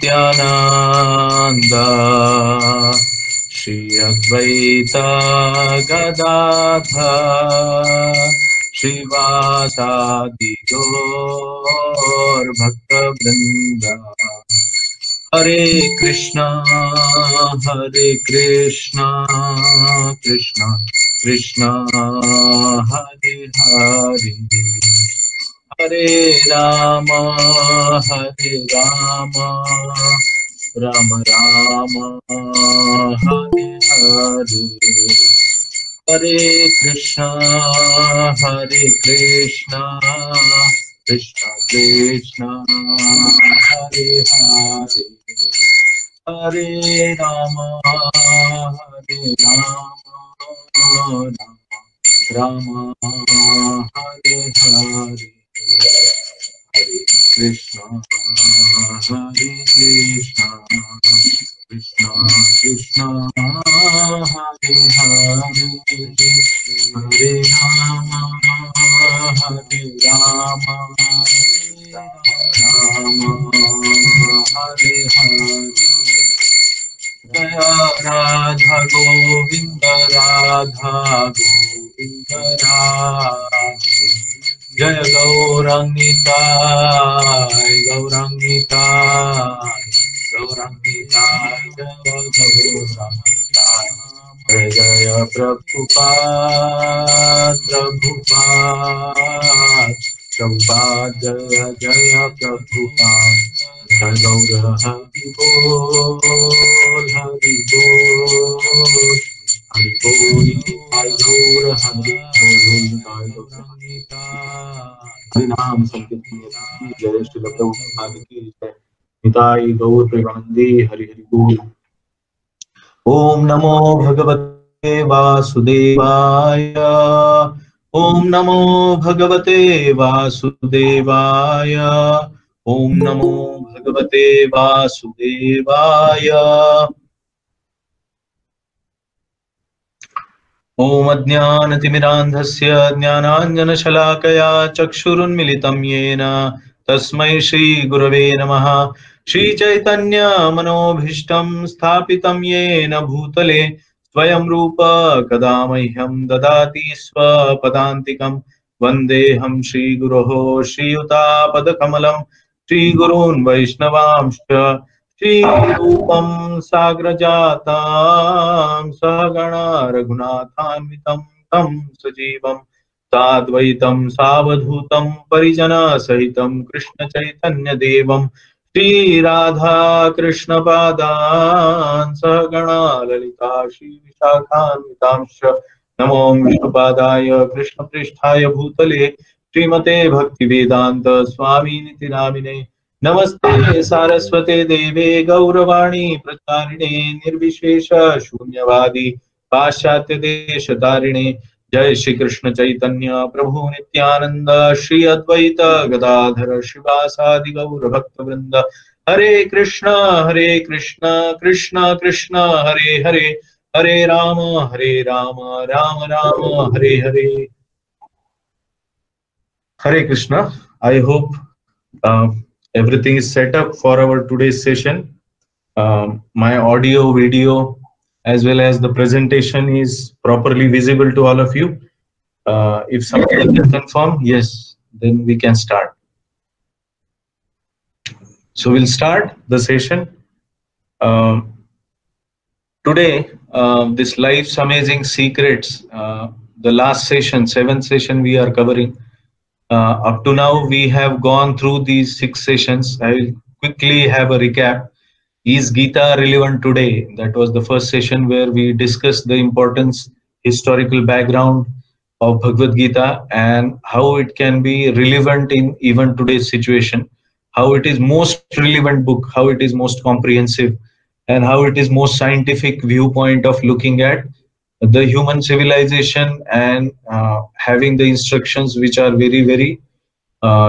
Nityananda Shri Advaita Gadadhar Shivasadi Gaur Bhakta Vrinda Hare Krishna Krishna Krishna Hare Hare Hare Rama Rama Rama Hare Hare Hare Krishna Krishna Krishna Hare Hare Hare Rama Rama Hare Hare Hare Krishna Krishna Krishna Hare Hare Hare Rama Rama Hare Hare Jaya Radha Govinda Radha Jaya Gaurangitai Jaya Jaya Prabhupada Jaya Jaya Prabhupada Jai Gaura Hari Bol Hari Bol Hari Bol Jai Gaura Hari Bol Hari Naam Sankirtan Jai Shri Prabhupada ki Jai Nitai Gaur Premanandi Hari Hari Bol Om Namo Bhagavate Vasudevaya Om Namo Bhagavate Vasudevaya Om Namo Bhagavate Vasudevaya Om Ajnanatimidandhasya Jnananjanashalakaya Chakshurunmilitam Yena Tasmai Shri Gurave Namaha Shri Chaitanya Manobhishtam Sthapitam Yena Bhutale Swayam Rupa Kadamahyam Dadati Swapadantikam Vandeham Shri Guroho Shri Yuta Padakamalam Shri Gurun Vaishnavamscha Shri Rupam Sagrajatam Sagana Raghunathanvitam Tam Sajivam Sadvaitam Savadhutam Parijana Sahitam Krishna Chaitanya Devam Shri Radha Krishna Padan Sagana Lalita Shri Vishakhanvitamsha Namo Vishnupadaya Krishna Pristhaya Bhutale Srimate Bhaktivedanta Swami Niti Namine Namaste Saraswate Deve Gauravani Pracharine Nirvishesha Shunyavadi Paschatya Deshatarine Jai Shri Krishna Chaitanya Prabhu Nityananda Shri Advaita Gadadhara Shivasadi Gaura Bhakta Vrinda Hare Krishna Krishna Krishna Hare Hare Hare Rama Rama Rama Hare Hare Hare Krishna. I hope everything is set up for our today's session. My audio, video, as well as the presentation is properly visible to all of you. If somebody can confirm, yes, then we can start. So we'll start the session. Today, this Life's Amazing Secrets, the last session, 7th session we are covering. Up to now, we have gone through these 6 sessions. I will quickly have a recap. Is Gita relevant today? That was the first session where we discussed the importance, historical background of Bhagavad Gita and how it can be relevant in even today's situation, how it is most relevant book, how it is most comprehensive, and how it is most scientific viewpoint of looking at the human civilization and having the instructions which are very, very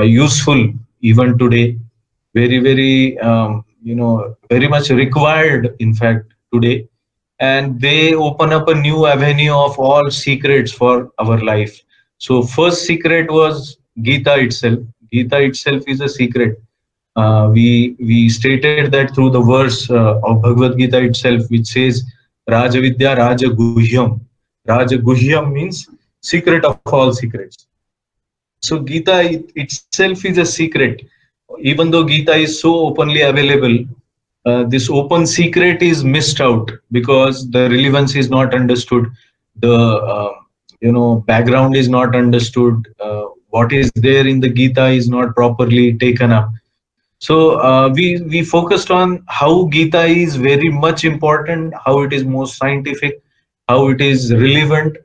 useful even today, very, very, very much required, in fact, today. And they open up a new avenue of all secrets for our life. So first secret was Gita itself. Gita itself is a secret. We stated that through the verse of Bhagavad Gita itself, which says, Rajavidya Raja Guhyam. Raja Guhyam means secret of all secrets. So Gita itself is a secret. Even though Gita is so openly available, this open secret is missed out because the relevance is not understood. The background is not understood. What is there in the Gita is not properly taken up. So we focused on how Gita is very much important, how it is most scientific, how it is relevant,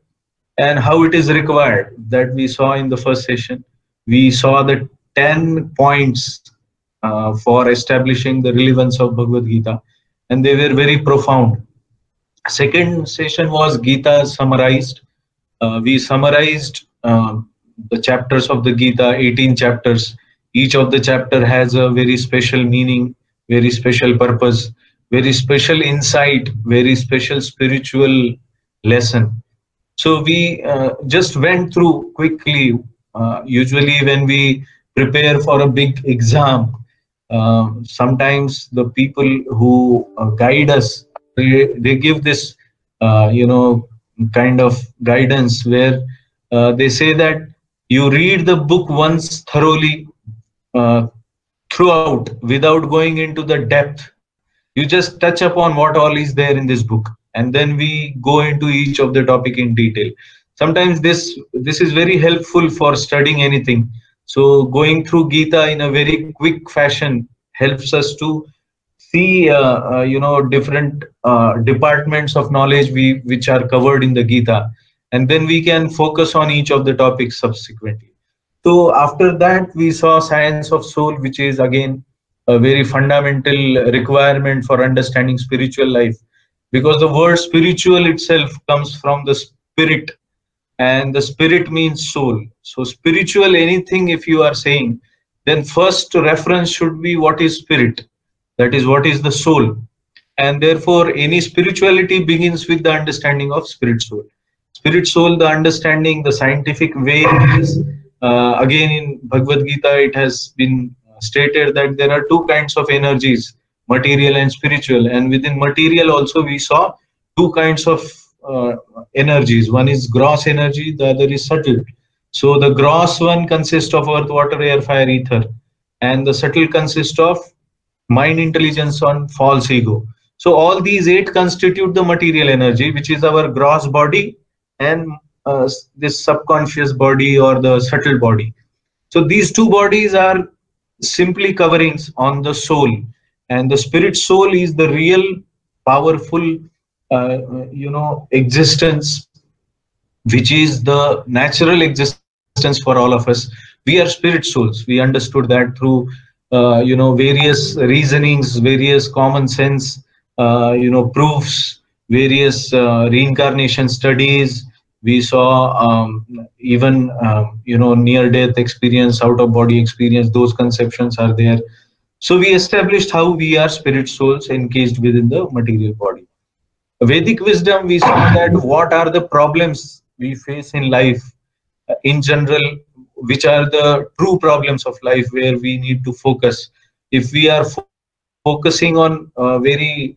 and how it is required. That we saw in the first session. We saw the 10 points for establishing the relevance of Bhagavad Gita, and they were very profound. Second session was Gita summarized. We summarized the chapters of the Gita, 18 chapters. Each of the chapter has a very special meaning, very special purpose, very special insight, very special spiritual lesson. So we just went through quickly. Usually when we prepare for a big exam, sometimes the people who guide us, they give this kind of guidance where they say that you read the book once thoroughly, throughout, without going into the depth. You just touch upon what all is there in this book, and then we go into each of the topic in detail. Sometimes this is very helpful for studying anything. So going through Gita in a very quick fashion helps us to see different departments of knowledge which are covered in the Gita, and then we can focus on each of the topics subsequently. So after that, we saw Science of Soul, which is again a very fundamental requirement for understanding spiritual life, because the word spiritual itself comes from the spirit, and the spirit means soul. So spiritual anything, if you are saying, then first reference should be what is spirit, that is what is the soul. And therefore any spirituality begins with the understanding of spirit soul. Spirit soul, the understanding, the scientific way is, again in Bhagavad Gita it has been stated that there are two kinds of energies, material and spiritual, and within material also we saw two kinds of energies. One is gross energy, the other is subtle. So the gross one consists of earth, water, air, fire, ether, and the subtle consists of mind, intelligence, and false ego. So all these 8 constitute the material energy, which is our gross body and this subconscious body or the subtle body. So these two bodies are simply coverings on the soul, and the spirit soul is the real powerful existence, which is the natural existence for all of us. We are spirit souls. We understood that through various reasonings, various common sense proofs, various reincarnation studies. We saw even near death experience, out of body experience, those conceptions are there. So we established how we are spirit souls encased within the material body. Vedic wisdom, we saw that what are the problems we face in life in general, which are the true problems of life where we need to focus. If we are focusing on very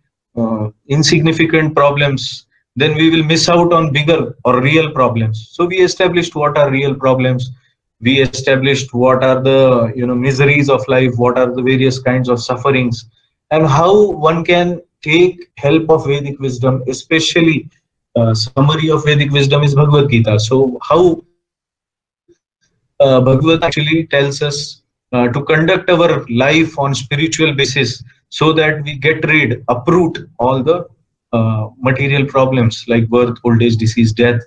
insignificant problems, then we will miss out on bigger or real problems. So we established what are real problems. We established what are the miseries of life, what are the various kinds of sufferings, and how one can take help of Vedic wisdom. Especially summary of Vedic wisdom is Bhagavad Gita. So how Bhagavad Gita actually tells us to conduct our life on spiritual basis, so that we get rid, uproot all the material problems like birth, old age, disease, death,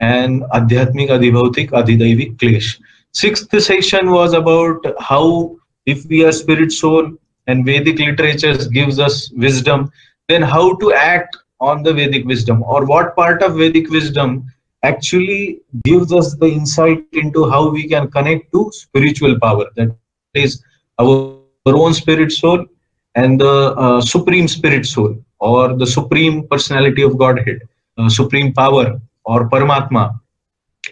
and adhyatmik, adhibhautik, adhidaivik klesh. 6th session was about how, if we are spirit soul and Vedic literatures gives us wisdom, then how to act on the Vedic wisdom, or what part of Vedic wisdom actually gives us the insight into how we can connect to spiritual power, that is our own spirit soul and the supreme spirit soul, or the supreme personality of Godhead, supreme power or Paramatma.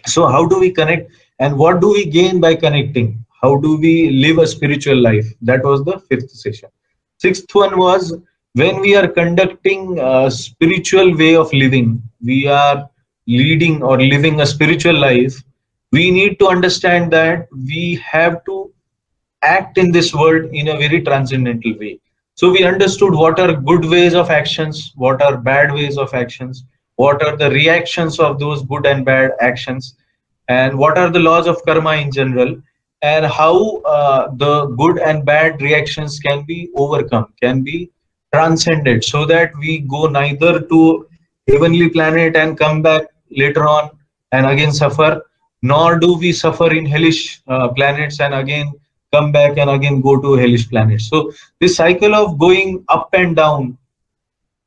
So how do we connect, and what do we gain by connecting? how do we live a spiritual life. That was the fifth session. Sixth one was when we are conducting a spiritual way of living, we are leading or living a spiritual life, we need to understand that we have to act in this world in a very transcendental way. So we understood what are good ways of actions, what are bad ways of actions, what are the reactions of those good and bad actions, and what are the laws of karma in general, and how the good and bad reactions can be overcome, can be transcended, so that we go neither to heavenly planet and come back later on and again suffer, nor do we suffer in hellish planets and again come back and again go to hellish planets. So this cycle of going up and down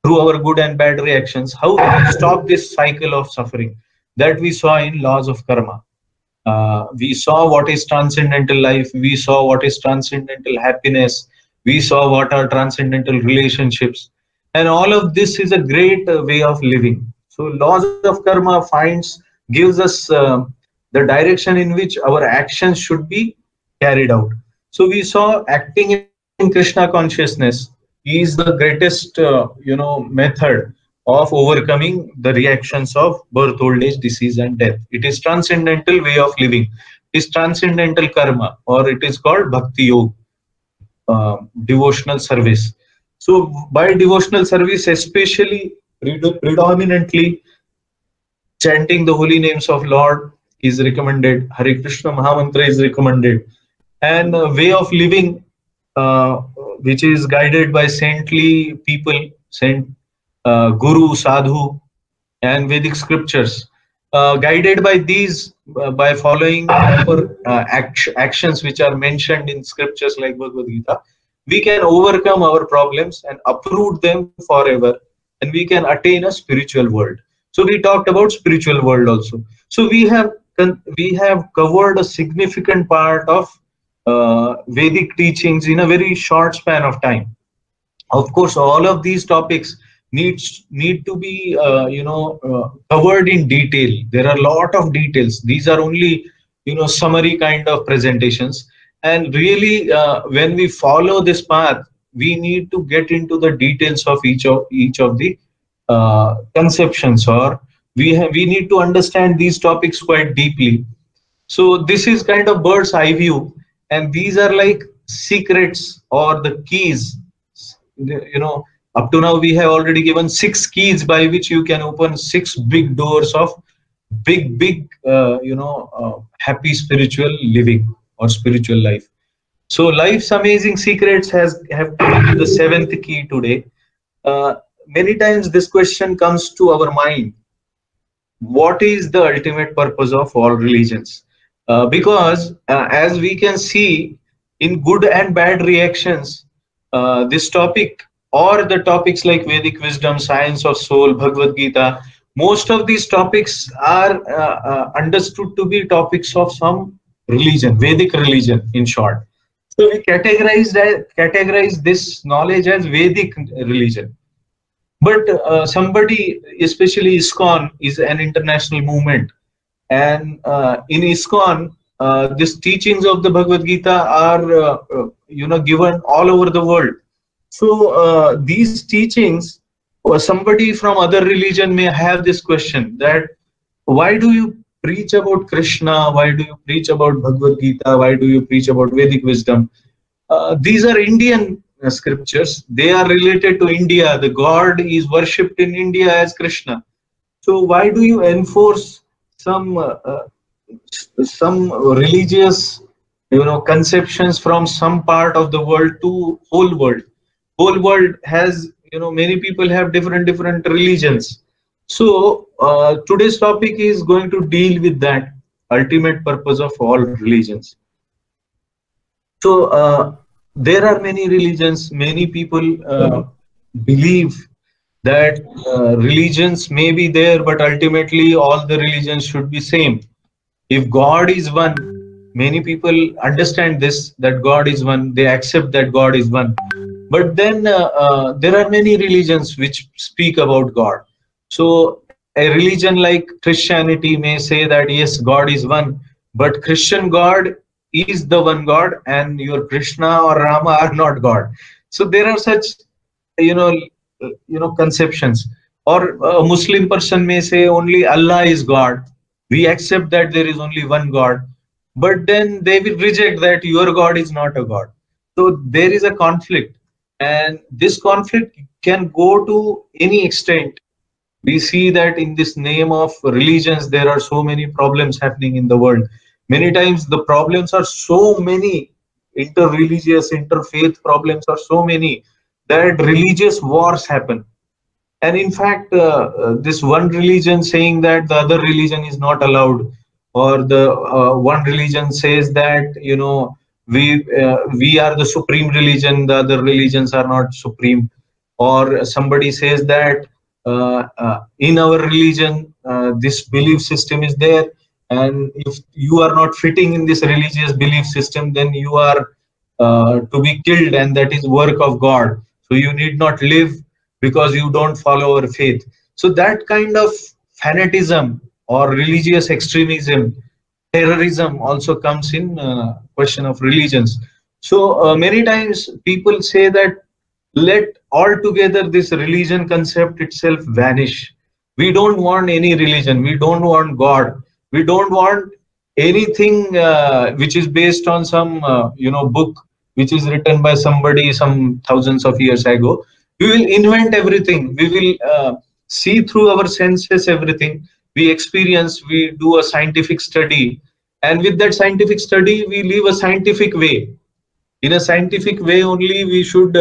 through our good and bad reactions, how do we stop this cycle of suffering? That we saw in laws of karma. We saw what is transcendental life, we saw what is transcendental happiness, we saw what are transcendental relationships, and all of this is a great way of living. So laws of karma gives us the direction in which our actions should be carried out. So we saw acting in Krishna consciousness is the greatest method of overcoming the reactions of birth, old age, disease, and death. It is transcendental way of living. It is transcendental karma, or it is called bhakti yoga, devotional service. So by devotional service, especially predominantly chanting the holy names of Lord is recommended. Hare Krishna Mahamantra is recommended, and a way of living which is guided by saintly people, saint Guru, Sadhu, and Vedic scriptures. Guided by these, by following proper actions which are mentioned in scriptures like Bhagavad Gita, we can overcome our problems and uproot them forever, and we can attain a spiritual world. So we talked about spiritual world also. So we have covered a significant part of Vedic teachings in a very short span of time. Of course, all of these topics need to be covered in detail. There are a lot of details. These are only summary kind of presentations, and really when we follow this path, we need to get into the details of each of the conceptions, or we need to understand these topics quite deeply. So this is kind of bird's eye view, and these are like secrets or the keys. Up to now we have already given 6 keys by which you can open 6 big doors of big happy spiritual living or spiritual life. So life's amazing secrets have come to the 7th key today. Many times this question comes to our mind: what is the ultimate purpose of all religions? Because as we can see in good and bad reactions, this topic or the topics like Vedic wisdom, science of soul, Bhagavad Gita, most of these topics are understood to be topics of some religion, Vedic religion in short. So we categorize this knowledge as Vedic religion. But somebody, especially ISKCON, is an international movement, and in ISKCON, these teachings of the Bhagavad Gita are given all over the world. So these teachings, somebody from other religion may have this question that why do you preach about Krishna? Why do you preach about Bhagavad Gita? Why do you preach about Vedic wisdom? These are Indian scriptures. They are related to India. The God is worshipped in India as Krishna. So why do you enforce some religious conceptions from some part of the world to whole world? Whole world has many people have different religions. So today's topic is going to deal with that ultimate purpose of all religions. So there are many religions. Many people believe that religions may be there, but ultimately all the religions should be same. If God is one, many people understand this, that God is one. They accept that God is one. But then there are many religions which speak about God. So a religion like Christianity may say that yes, God is one, but Christian God is the one God and your Krishna or Rama are not God. So there are such, you know, conceptions. Or a Muslim person may say only Allah is God. We accept that there is only one God, but then they will reject that your God is not a God. So there is a conflict, and this conflict can go to any extent. We see that in this name of religions, there are so many problems happening in the world. Many times the problems are so many, inter-religious, interfaith problems are so many that religious wars happen. And in fact, this one religion saying that the other religion is not allowed, or the one religion says that, we are the supreme religion, the other religions are not supreme. Or somebody says that in our religion this belief system is there, and if you are not fitting in this religious belief system, then you are to be killed, and that is work of God, so you need not live because you don't follow our faith. So that kind of fanatism or religious extremism, terrorism also comes in question of religions. So many times people say that let altogether this religion concept itself vanish. We don't want any religion. We don't want God. We don't want anything which is based on some book which is written by somebody some thousands of years ago. We will invent everything. We will see through our senses everything. We experience. We do a scientific study, and with that scientific study, we live a scientific way. In a scientific way only we should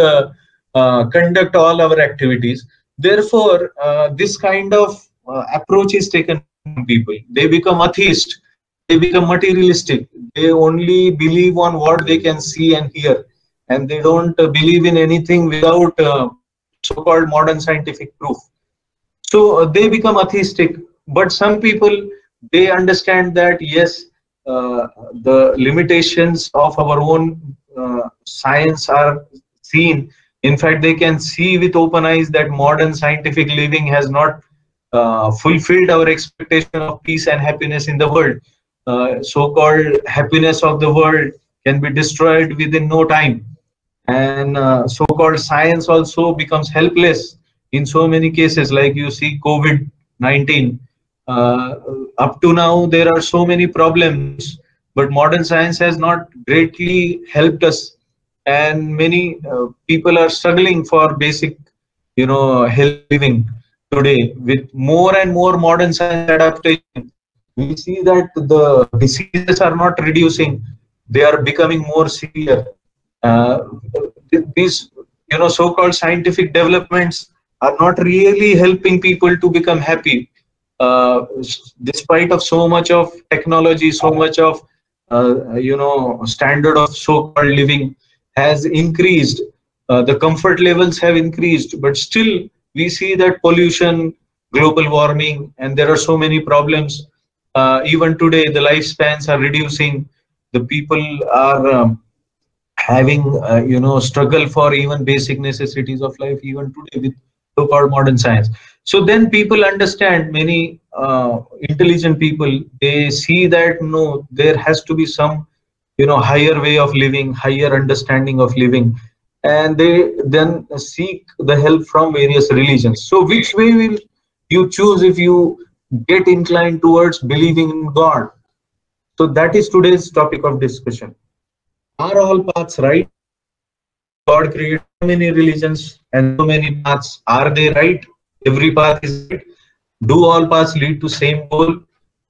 conduct all our activities. Therefore this kind of approach is taken by some people. They become atheist, they become materialistic, they only believe on what they can see and hear, and they don't believe in anything without so-called modern scientific proof. So they become atheistic. But some people, they understand that yes, the limitations of our own science are seen. In fact, they can see with open eyes that modern scientific living has not fulfilled our expectation of peace and happiness in the world. So-called happiness of the world can be destroyed within no time, and so-called science also becomes helpless in so many cases. Like you see COVID-19, uh, up to now there are so many problems, but modern science has not greatly helped us, and many people are struggling for basic healthy living today. With more and more modern science adaptation, we see that the diseases are not reducing, they are becoming more severe. uh, these so-called scientific developments are not really helping people to become happy. Despite of so much of technology, so much of standard of so-called living has increased, the comfort levels have increased, but still we see that pollution, global warming, and there are so many problems. Even today the lifespans are reducing, the people are having struggle for even basic necessities of life even today with so-called modern science. So then people understand, many intelligent people, they see that no, there has to be some higher way of living, higher understanding of living, and they then seek the help from various religions. So which way will you choose if you get inclined towards believing in God? So that is today's topic of discussion. Are all paths right? God created so many religions and so many paths. Are they right? Every path is right. Do all paths lead to same goal?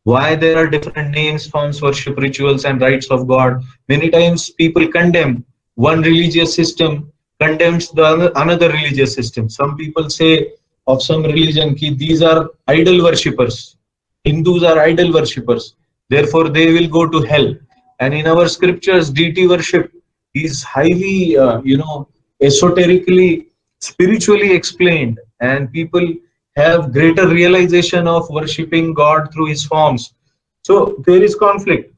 Why there are different names, forms, worship, rituals, and rites of God? Many times people condemn one religious system, condemns the another religious system. Some people say of some religion, ki these are idol worshippers. Hindus are idol worshippers, therefore they will go to hell. And in our scriptures, deity worship is highly, esoterically, spiritually explained, and people have greater realization of worshipping God through his forms. So there is conflict.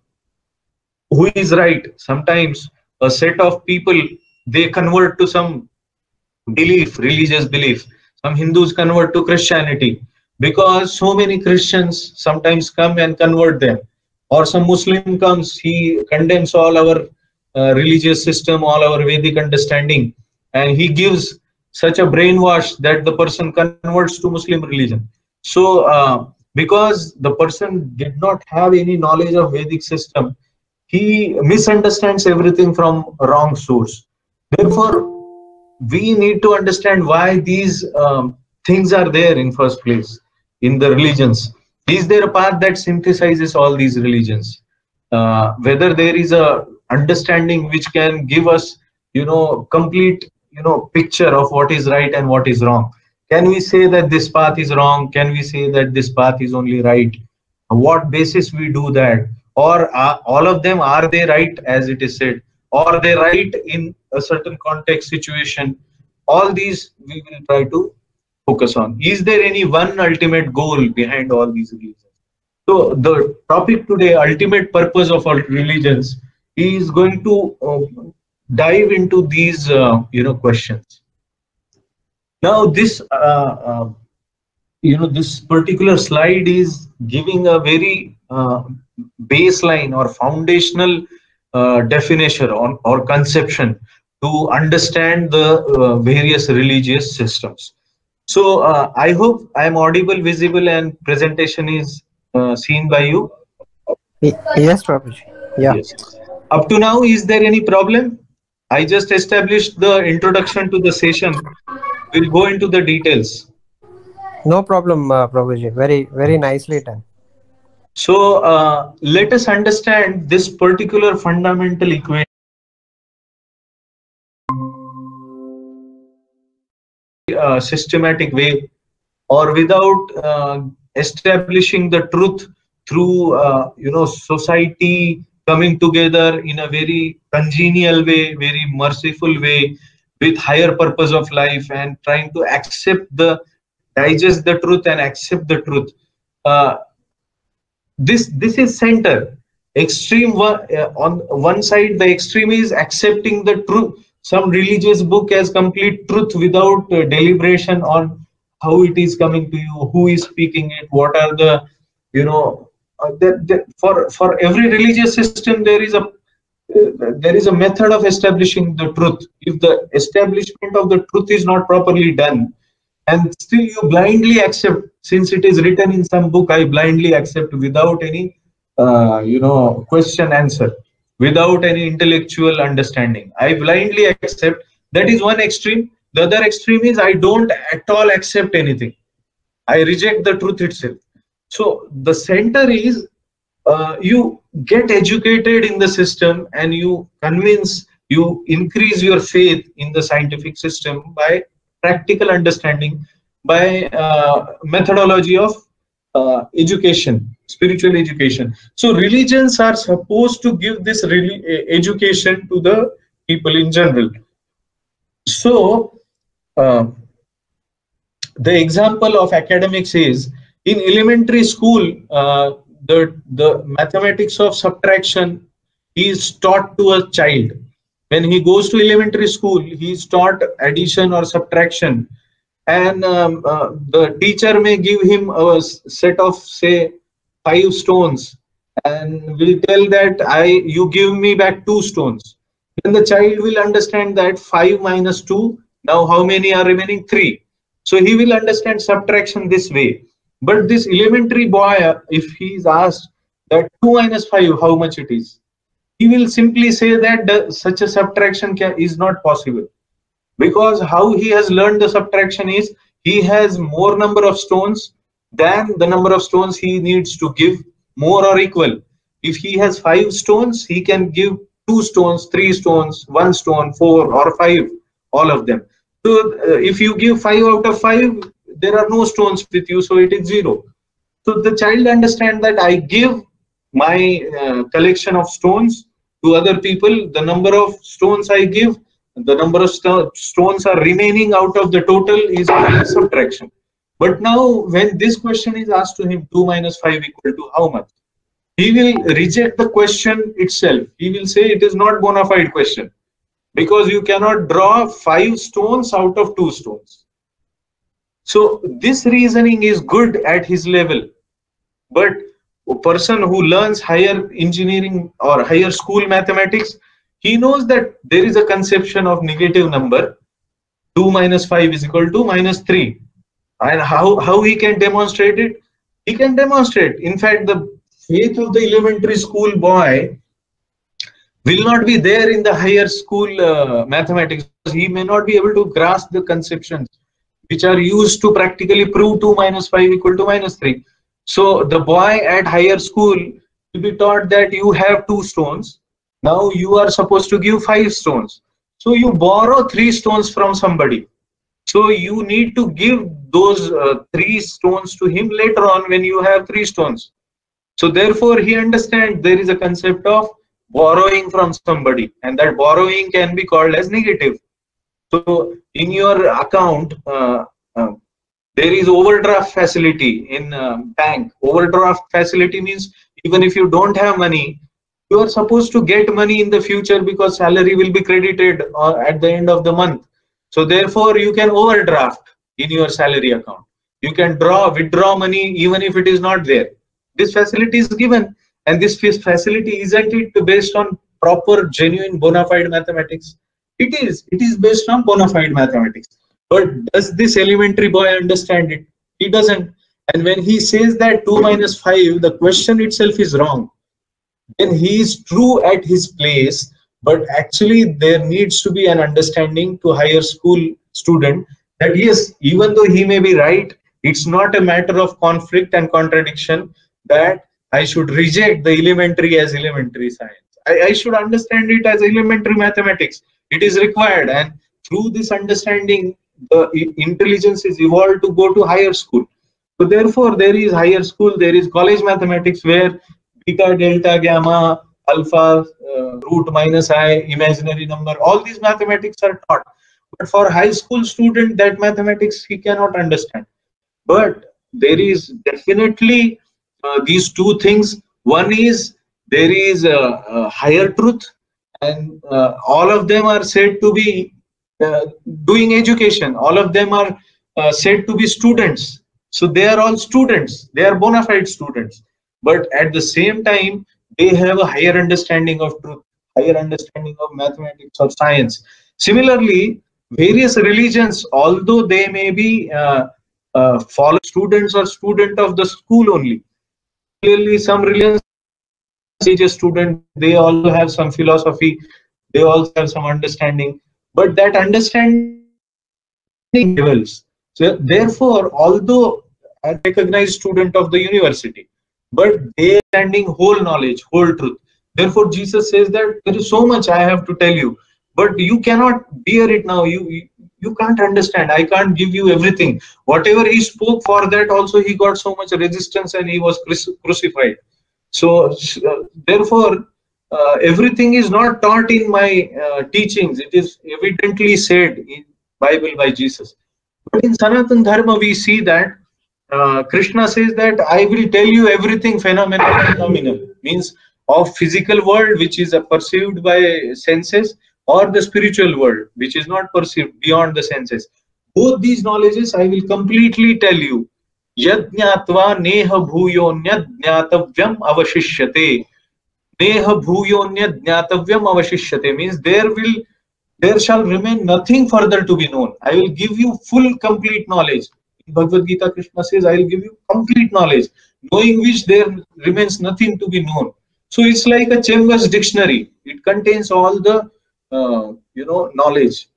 Who is right? Sometimes a set of people, they convert to some belief, religious belief. Some Hindus convert to Christianity because so many Christians sometimes come and convert them. Or some Muslim comes, he condemns all our religious system, all our Vedic understanding, and he gives such a brainwash that the person converts to Muslim religion. So because the person did not have any knowledge of Vedic system, he misunderstands everything from wrong source. Therefore, we need to understand why these things are there in first place in the religions. Is there a path that synthesizes all these religions? Whether there is a understanding which can give us, complete, picture of what is right and what is wrong. Can we say that this path is wrong? Can we say that this path is only right? On what basis we do that? Or all of them, are they right as it is said? Or are they right in a certain context situation? All these we will try to focus on. Is there any one ultimate goal behind all these religions? So the topic today, ultimate purpose of all religions, is going to dive into these questions. Now this this particular slide is giving a very baseline or foundational definition or conception to understand the various religious systems. So I hope I am audible, visible, and presentation is seen by you. Yes, Prabhuji. Yeah. Yes. Up to now, is there any problem? I just established the introduction to the session. We'll go into the details. No problem, Prabhuji. Very nicely done. So let us understand this particular fundamental equation. Systematic way, or without establishing the truth through society coming together in a very congenial way, very merciful way, with higher purpose of life, and trying to digest the truth and accept the truth. This is center. Extreme on one side, the extreme is accepting the truth, some religious book as complete truth without deliberation on how it is coming to you, who is speaking it, what are the for every religious system there is a method of establishing the truth. If the establishment of the truth is not properly done, and still you blindly accept, since it is written in some book, I blindly accept without any question answer, without any intellectual understanding, I blindly accept. That is one extreme. The other extreme is I don't at all accept anything, I reject the truth itself. So the center is you get educated in the system, and you increase your faith in the scientific system by practical understanding, by methodology of education, spiritual education. So religions are supposed to give this education to the people in general. So the example of academics is, in elementary school, the mathematics of subtraction is taught to a child. When he goes to elementary school, he is taught addition or subtraction, and the teacher may give him a set of, say, 5 stones, and will tell that you give me back 2 stones. Then the child will understand that 5 minus 2, now how many are remaining? 3. So he will understand subtraction this way. But this elementary boy, if he is asked that 2 minus 5, how much it is, he will simply say that such a subtraction is not possible. Because how he has learned the subtraction is, he has more number of stones than the number of stones he needs to give, more or equal. If he has 5 stones, he can give 2 stones, 3 stones, 1 stone, 4 or 5, all of them. So if you give 5 out of 5, there are no stones with you, so it is 0. So the child understands that I give my collection of stones to other people, the number of stones I give, the number of stones are remaining out of the total is only subtraction. But now when this question is asked to him, 2 minus 5 equal to how much, he will reject the question itself. He will say it is not bona fide question, because you cannot draw 5 stones out of 2 stones. So this reasoning is good at his level, but a person who learns higher engineering or higher school mathematics, he knows that there is a conception of negative number. 2 minus 5 is equal to minus 3. And how he can demonstrate it? He can demonstrate. In fact, the faith of the elementary school boy will not be there in the higher school mathematics. He may not be able to grasp the conceptions which are used to practically prove 2 minus 5 equal to minus 3. So the boy at higher school will be taught that you have 2 stones. Now you are supposed to give 5 stones. So you borrow 3 stones from somebody. So you need to give those 3 stones to him later on when you have 3 stones. So therefore he understands there is a concept of borrowing from somebody, and that borrowing can be called as negative. So in your account, there is overdraft facility in bank. Overdraft facility means even if you don't have money, you are supposed to get money in the future because salary will be credited at the end of the month. So therefore you can overdraft in your salary account. You can withdraw money even if it is not there. This facility is given, and this facility isn't it based on proper, genuine, bona fide mathematics? It is based on bona fide mathematics. But does this elementary boy understand it? He doesn't. And when he says that 2 minus 5, the question itself is wrong. Then he is true at his place, but actually there needs to be an understanding to higher school student that yes, even though he may be right, it's not a matter of conflict and contradiction that I should reject the elementary as elementary science. I should understand it as elementary mathematics. It is required, and through this understanding, the intelligence is evolved to go to higher school. So therefore, there is higher school, there is college mathematics where beta, delta, gamma, alpha, root minus I, imaginary number, all these mathematics are taught. But for high school student, that mathematics he cannot understand. But there is definitely these two things. One is there is a higher truth, and all of them are said to be doing education. All of them are said to be students. So they are all students. They are bona fide students. But at the same time, they have a higher understanding of truth, higher understanding of mathematics or science. Similarly, various religions, although they may be follow students or student of the school only, clearly some religions teach a student, they also have some philosophy, they also have some understanding, but that understanding levels. So therefore, although I recognize student of the university, but they are understanding whole knowledge, whole truth. Therefore, Jesus says that there is so much I have to tell you, but you cannot bear it now. You can't understand. I can't give you everything. Whatever he spoke, for that also he got so much resistance and he was crucified. So therefore, everything is not taught in my teachings. It is evidently said in Bible by Jesus. But in Sanatana Dharma, we see that Krishna says that I will tell you everything phenomenal, means of physical world which is perceived by senses, or the spiritual world which is not perceived beyond the senses. Both these knowledges I will completely tell you. Yad jnatva neha bhuyonyad jnatavyam avashishyate. Neha bhuyonyad jnatavyam avashishyate means there shall remain nothing further to be known. I will give you full complete knowledge. In Bhagavad Gita, Krishna says, I will give you complete knowledge, knowing which there remains nothing to be known. So it's like a Chambers dictionary. It contains all the knowledge.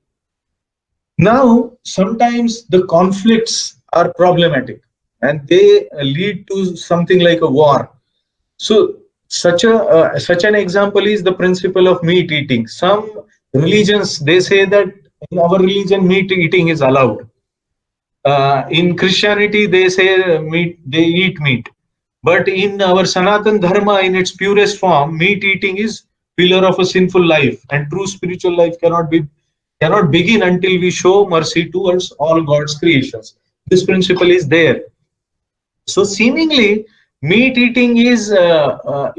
Now, sometimes the conflicts are problematic and they lead to something like a war. So such an example is the principle of meat eating. Some religions, they say that in our religion meat eating is allowed. In Christianity, they say they eat meat. But in our Sanatana Dharma, in its purest form, meat eating is pillar of a sinful life, and true spiritual life cannot begin until we show mercy towards all God's creations. This principle is there. So seemingly, meat eating is a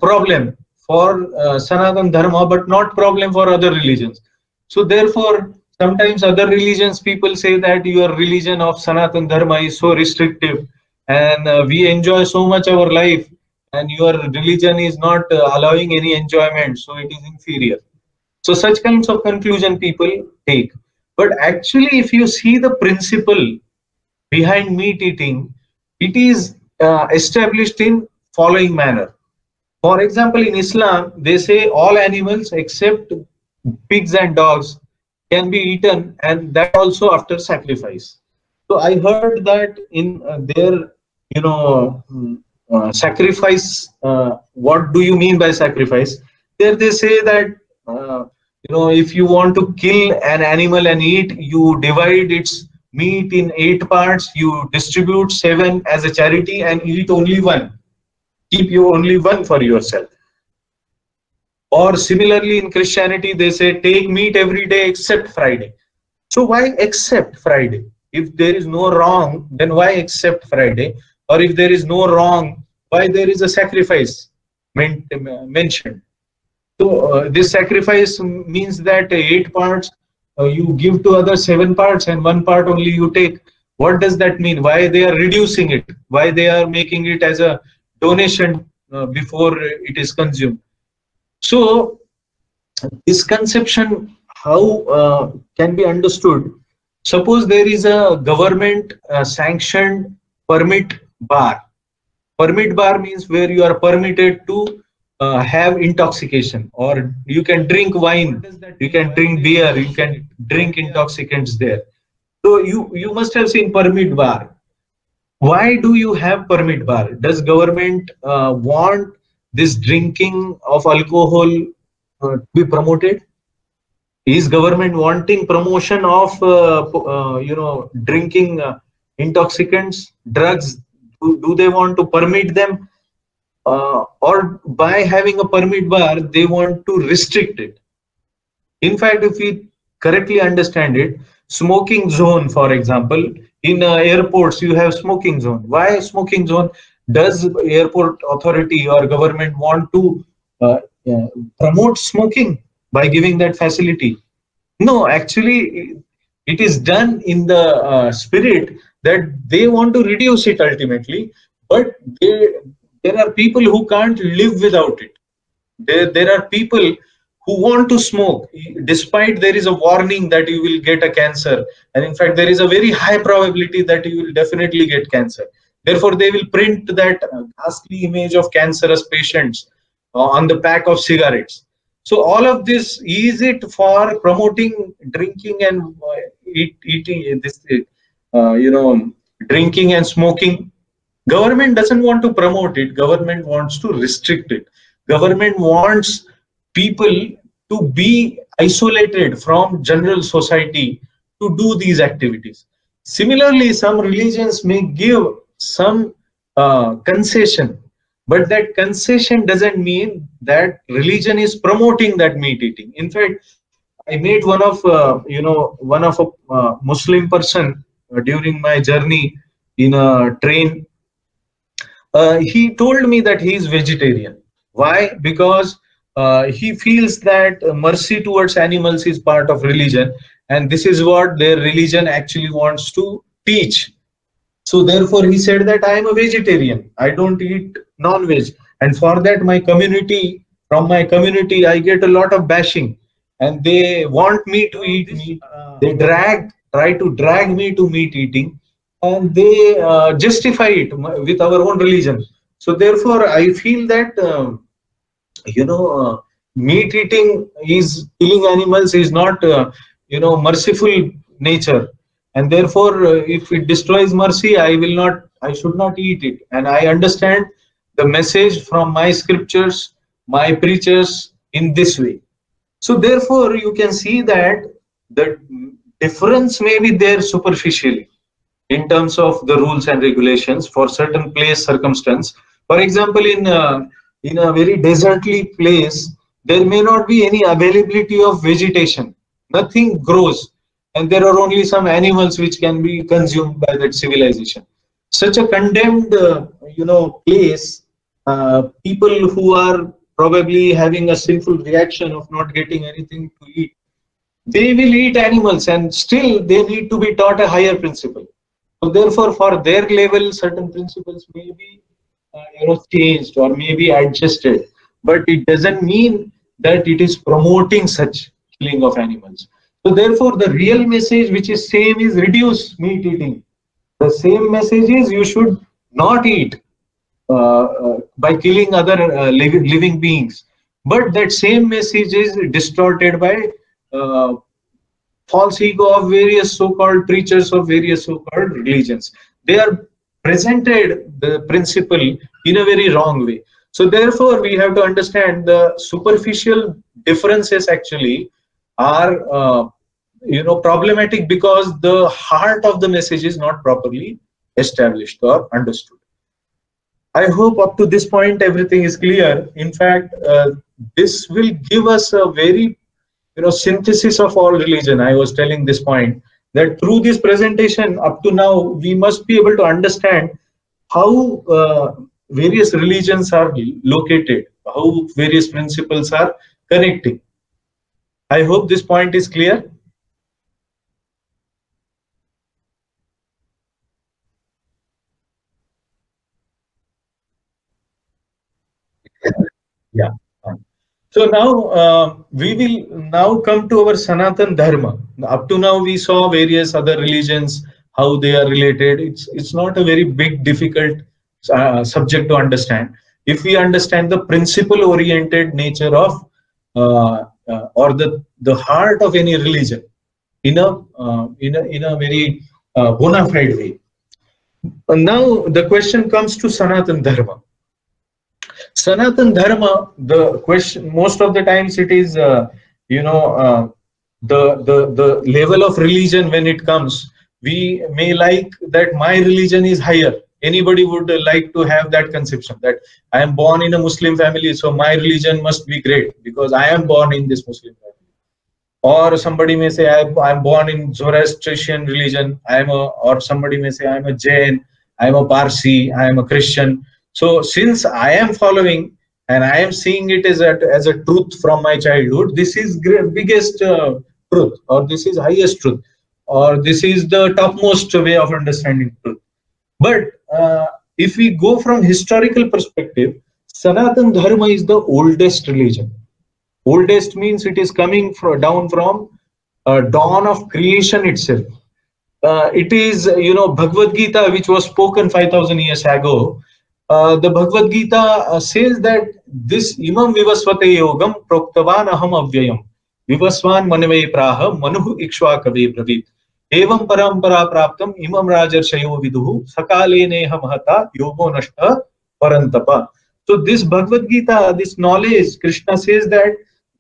problem for Sanatana Dharma, but not problem for other religions. So therefore, sometimes other religions, people say that your religion of Sanatana Dharma is so restrictive. and we enjoy so much our life, and your religion is not allowing any enjoyment, so it is inferior. So such kinds of conclusion people take. But actually, if you see the principle behind meat eating, it is established in following manner. For example, in Islam, they say all animals except pigs and dogs can be eaten, and that also after sacrifice. So I heard that in their, sacrifice. What do you mean by sacrifice? There they say that if you want to kill an animal and eat, you divide its meat in 8 parts. You distribute 7 as a charity and eat only 1. Keep you only 1 for yourself. Or similarly, in Christianity, they say take meat every day except Friday. So why except Friday? If there is no wrong, then why except Friday? Or if there is no wrong, why there is a sacrifice mentioned? So this sacrifice means that 8 parts you give to other 7 parts and 1 part only you take. What does that mean? Why they are reducing it? Why they are making it as a donation before it is consumed? So this conception, how can be understood? Suppose there is a government sanctioned permit bar. Permit bar means where you are permitted to have intoxication, or you can drink wine, you can drink beer, you can drink intoxicants there. So you must have seen permit bar. Why do you have permit bar? Does government want this drinking of alcohol to be promoted? Is government wanting promotion of drinking intoxicants, drugs? Do they want to permit them? Or by having a permit bar, they want to restrict it? In fact, if we correctly understand it, smoking zone, for example, in airports you have smoking zone. Why smoking zone? Does airport authority or government want to promote smoking by giving that facility? No, actually it is done in the spirit that they want to reduce it ultimately, but there are people who can't live without it. There are people who want to smoke despite there is a warning that you will get a cancer, and in fact there is a very high probability that you will definitely get cancer. Therefore they will print that ghastly image of cancerous patients on the pack of cigarettes. So all of this, is it for promoting drinking and eating this drinking and smoking? Government doesn't want to promote it, government wants to restrict it. Government wants people to be isolated from general society to do these activities. Similarly, some religions may give some concession, but that concession doesn't mean that religion is promoting that meat eating. In fact, I met one of a Muslim person during my journey in a train. He told me that he is vegetarian. Why? Because he feels that mercy towards animals is part of religion, and this is what their religion actually wants to teach. So therefore he said that I am a vegetarian, I don't eat non-veg, and for that from my community I get a lot of bashing, and they want me to eat meat. They try to drag me to meat eating, and they justify it with our own religion. So therefore I feel that meat eating is killing animals is not merciful nature, and therefore if it destroys mercy, I should not eat it. And I understand the message from my scriptures, my preachers, in this way. So therefore you can see that the difference may be there superficially in terms of the rules and regulations for certain place circumstance. For example, in a very desertly place, there may not be any availability of vegetation, nothing grows, and there are only some animals which can be consumed by that civilization. Such a condemned place, people who are probably having a sinful reaction of not getting anything to eat, they will eat animals, and still they need to be taught a higher principle. So therefore, for their level, certain principles may be changed or may be adjusted, but it doesn't mean that it is promoting such killing of animals. So therefore, the real message which is same is reduce meat eating. The same message is you should not eat by killing other living beings. But that same message is distorted by false ego of various so-called preachers of various so-called religions. They are presented the principle in a very wrong way. So therefore, we have to understand the superficial differences actually are problematic because the heart of the message is not properly established or understood. I hope up to this point everything is clear. In fact, this will give us a very synthesis of all religion. I was telling this point that through this presentation up to now, we must be able to understand how various religions are located, how various principles are connecting. I hope this point is clear. Yeah. So now we will now come to our Sanatan Dharma. Up to now we saw various other religions, how they are related. It's not a very big, difficult subject to understand. If we understand the principle-oriented nature of or the heart of any religion in a very bona fide way. Now the question comes to Sanatan Dharma. Sanatan Dharma, the question most of the times it is the level of religion when it comes. We may like that my religion is higher. Anybody would like to have that conception that I am born in a Muslim family, so my religion must be great because I am born in this Muslim family. Or somebody may say I am born in Zoroastrian religion. Or somebody may say I am a Jain, I am a Parsi, I am a Christian. So since I am following and I am seeing it as a truth from my childhood, this is biggest truth, or this is highest truth, or this is the topmost way of understanding truth. But if we go from historical perspective, Sanatan Dharma is the oldest religion. Oldest means it is coming down from dawn of creation itself. It is Bhagavad Gita, which was spoken 5,000 years ago. The Bhagavad Gita says that this imam vivasvate yogam proktavan aham avyayam vivasvan manave praha manuh ikshvakave bravit evam parampara praptam imam rajarshayo viduhu sakale neha mahata yogo nashta parantapa. So this Bhagavad Gita, this knowledge, Krishna says that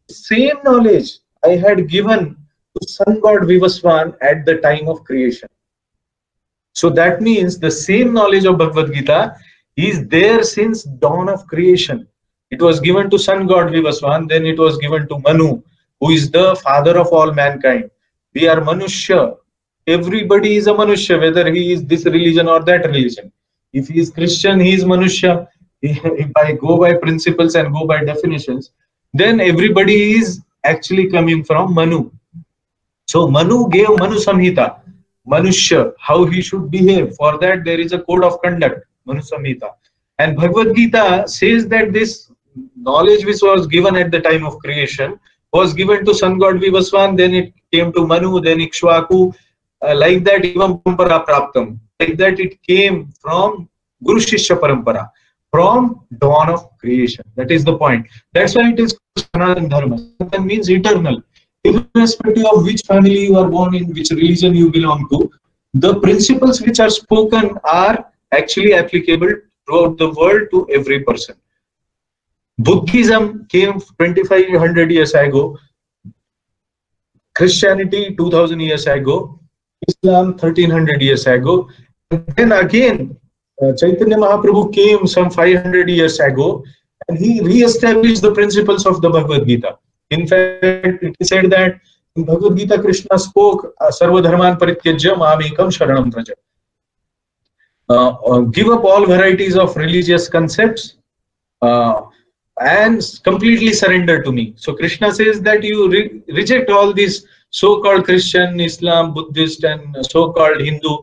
same knowledge I had given to sun god Vivasvan at the time of creation. So that means the same knowledge of Bhagavad Gita is there since dawn of creation. It was given to sun god Vivasvan, then it was given to Manu, who is the father of all mankind. We are Manushya. Everybody is a Manushya, whether he is this religion or that religion. If he is Christian, he is Manushya. If I go by principles and go by definitions, then everybody is actually coming from Manu. So Manu gave Manu Samhita, Manushya, how he should behave. For that there is a code of conduct, Manu Samhita. And Bhagavad Gita says that this knowledge which was given at the time of creation was given to sun god Vivasvan, then it came to Manu, then Ikshvaku, like that Evam Parampara Praptam. Like that it came from Guru Shishya Parampara, from dawn of creation. That is the point. That's why it is Sanatan Dharma. Sanatan means eternal. Irrespective of which family you are born in, which religion you belong to, the principles which are spoken are actually applicable throughout the world to every person. Buddhism came 2500 years ago, Christianity 2000 years ago, Islam 1300 years ago, and then again Chaitanya Mahaprabhu came some 500 years ago and he re-established the principles of the Bhagavad Gita. In fact, it is said that in Bhagavad Gita, Krishna spoke, Sarva Dharman Parityajya Mamekam Sharanam Vraja. Give up all varieties of religious concepts and completely surrender to me. So Krishna says that you reject all these so-called Christian, Islam, Buddhist and so-called Hindu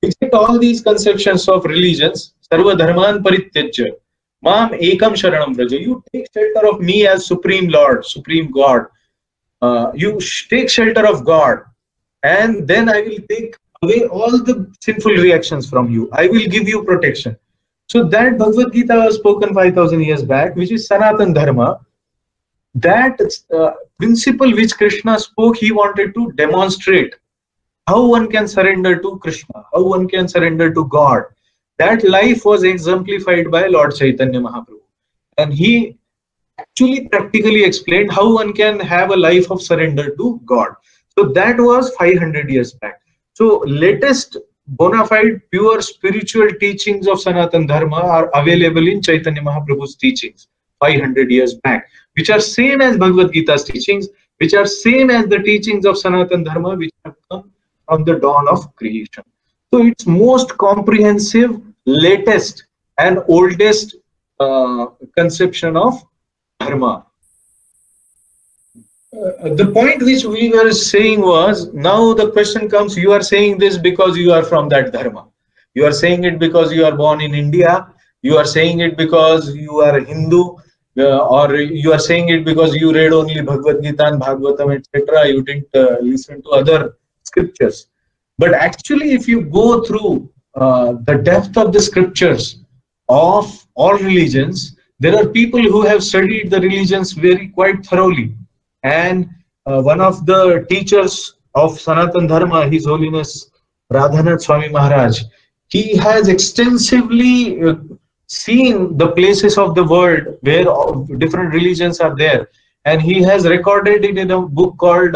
Reject all these conceptions of religions. Sarva dharman parityajya. Mam ekam sharanam vraja. You take shelter of me as Supreme Lord, Supreme God. You take shelter of God, and then I will take away all the sinful reactions from you. I will give you protection. So that Bhagavad Gita was spoken 5,000 years back, which is Sanatan Dharma. That principle which Krishna spoke, he wanted to demonstrate how one can surrender to Krishna, how one can surrender to God. That life was exemplified by Lord Chaitanya Mahaprabhu. And he actually practically explained how one can have a life of surrender to God. So that was 500 years back. So latest bona fide pure spiritual teachings of Sanatan Dharma are available in Chaitanya Mahaprabhu's teachings 500 years back, which are same as Bhagavad Gita's teachings, which are same as the teachings of Sanatan Dharma, which have come from the dawn of creation. So it's most comprehensive, latest and oldest conception of Dharma. The point which we were saying was, now the question comes, you are saying this because you are from that Dharma. You are saying it because you are born in India. You are saying it because you are a Hindu. Or you are saying it because you read only Bhagavad Gita and Bhagavatam, etc. You didn't listen to other scriptures. But actually, if you go through the depth of the scriptures of all religions, there are people who have studied the religions very quite thoroughly. And one of the teachers of Sanatan Dharma, His Holiness Radhanath Swami Maharaj, he has extensively seen the places of the world where different religions are there. And he has recorded it in a book called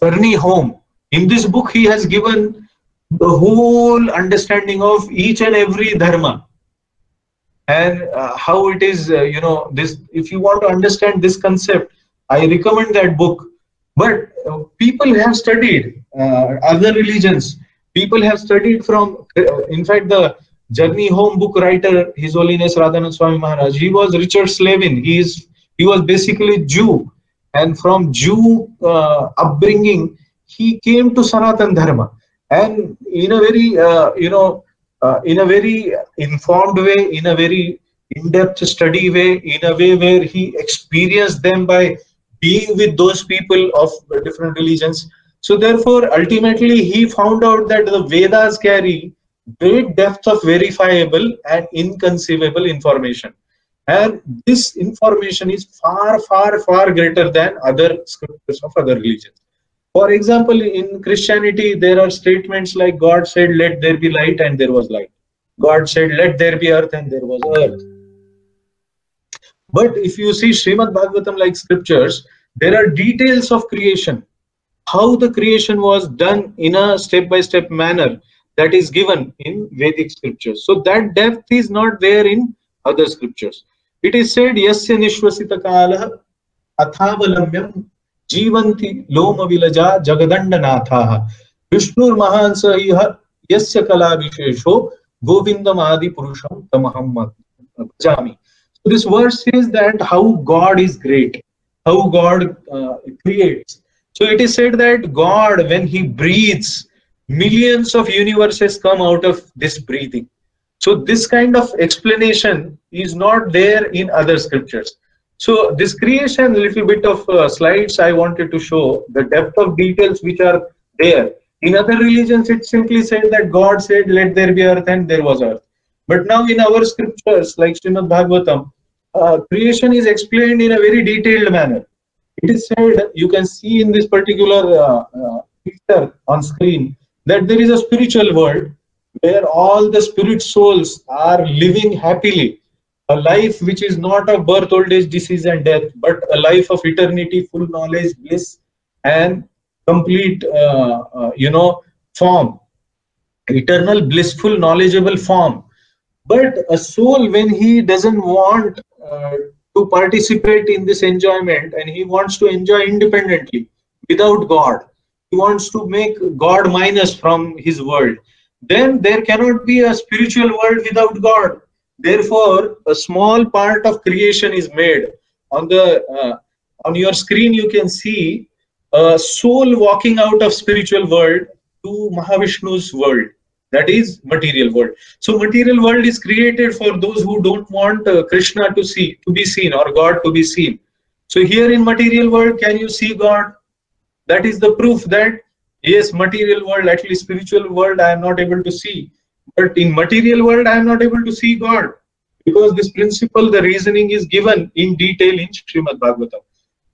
Journey Home. In this book, he has given the whole understanding of each and every Dharma. And how it is, this. If you want to understand this concept, I recommend that book. But people have studied other religions. People have studied from, in fact, the Journey Home book writer, His Holiness Radhanath Swami Maharaj, he was Richard Slavin. He was basically Jew, and from Jew upbringing, he came to Sanatan Dharma, and in a very in a very informed way, in a very in-depth study way, in a way where he experienced them by being with those people of different religions. So therefore, ultimately, he found out that the Vedas carry great depth of verifiable and inconceivable information. And this information is far, far, far greater than other scriptures of other religions. For example, in Christianity, there are statements like God said, let there be light, and there was light. God said, let there be earth, and there was earth. But if you see Srimad Bhagavatam like scriptures, there are details of creation, how the creation was done in a step-by-step manner that is given in Vedic scriptures. So that depth is not there in other scriptures. It is said, Yasya nishvasita kala athavalamyam Jivanti Loma Vilaja Jagadandanaathaha Vishnur Mahansa Yasya Kala Vishesho Govindam Adi Purusham Tamaham Bhajami. So this verse says that how God is great, how God creates. So it is said that God, when He breathes, millions of universes come out of this breathing. So this kind of explanation is not there in other scriptures. So this creation, little bit of slides I wanted to show the depth of details which are there. In other religions, it simply said that God said, let there be earth, and there was earth. But now in our scriptures, like Srimad Bhagavatam, creation is explained in a very detailed manner. It is said, you can see in this particular picture on screen, that there is a spiritual world where all the spirit souls are living happily. A life which is not of birth, old age, disease and death, but a life of eternity, full knowledge, bliss and complete, form. Eternal, blissful, knowledgeable form. But a soul, when he doesn't want to participate in this enjoyment and he wants to enjoy independently, without God, he wants to make God minus from his world, then there cannot be a spiritual world without God. Therefore, a small part of creation is made. On your screen, you can see a soul walking out of spiritual world to Mahavishnu's world, that is material world. So material world is created for those who don't want Krishna to be seen, or God to be seen. So here in material world, can you see God? That is the proof that yes, material world, at least spiritual world, I am not able to see. But in material world, I am not able to see God. Because this principle, the reasoning is given in detail in Srimad Bhagavatam.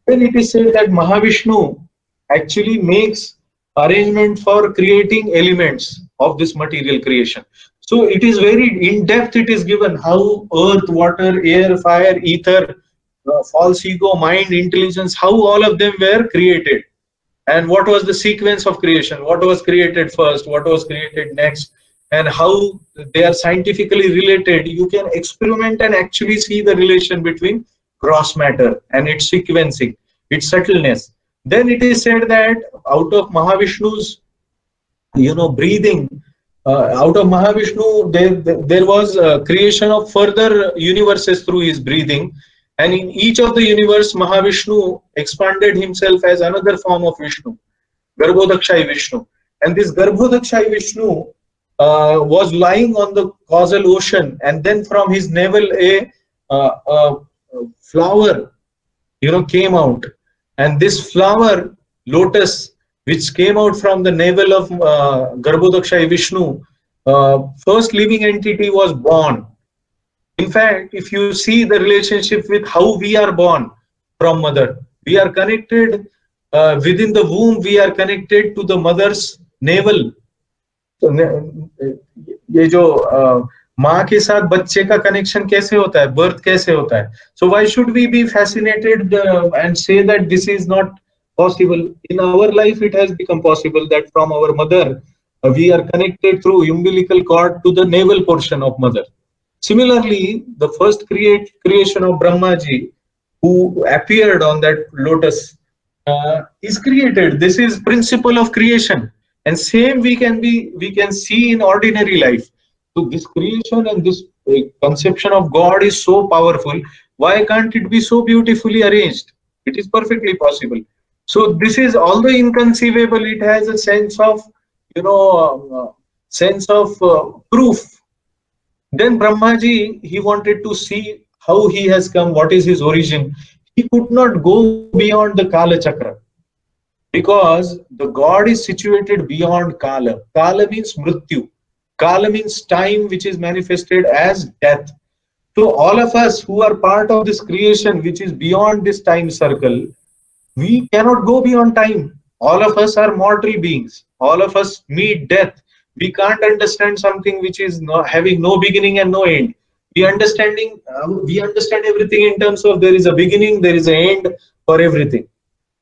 Then it is said that Mahavishnu actually makes arrangement for creating elements of this material creation. So it is very in depth, it is given how earth, water, air, fire, ether, false ego, mind, intelligence, how all of them were created. And what was the sequence of creation, what was created first, what was created next, and how they are scientifically related. You can experiment and actually see the relation between gross matter and its sequencing, its subtleness. Then it is said that out of Mahavishnu's breathing, out of Mahavishnu there was creation of further universes through his breathing. And in each of the universe, Mahavishnu expanded himself as another form of Vishnu, Garbhodakshayi Vishnu. And this Garbhodakshayi Vishnu was lying on the causal ocean, and then from his navel a flower, came out. And this flower, lotus, which came out from the navel of Garbhodakshayi Vishnu, first living entity was born. In fact, if you see the relationship with how we are born from mother, we are connected within the womb, we are connected to the mother's navel. So, ये जो माँ के साथ बच्चे का connection कैसे होता है, birth कैसे होता है? So why should we be fascinated and say that this is not possible? In our life, it has become possible that from our mother, we are connected through umbilical cord to the navel portion of mother. Similarly, the first creation of Brahmaji, who appeared on that lotus, is created. This is principle of creation, and same we can see in ordinary life. So this creation and this conception of God is so powerful. Why can't it be so beautifully arranged? It is perfectly possible. So this is, although inconceivable, it has a sense of proof. Then Brahmaji, he wanted to see how he has come, what is his origin. He could not go beyond the Kala Chakra, because the God is situated beyond Kala. Kala means Mrityu. Kala means time, which is manifested as death. So all of us who are part of this creation, which is beyond this time circle, we cannot go beyond time. All of us are mortal beings. All of us meet death. We can't understand something which is having no beginning and no end. We understand everything in terms of there is a beginning, there is an end for everything.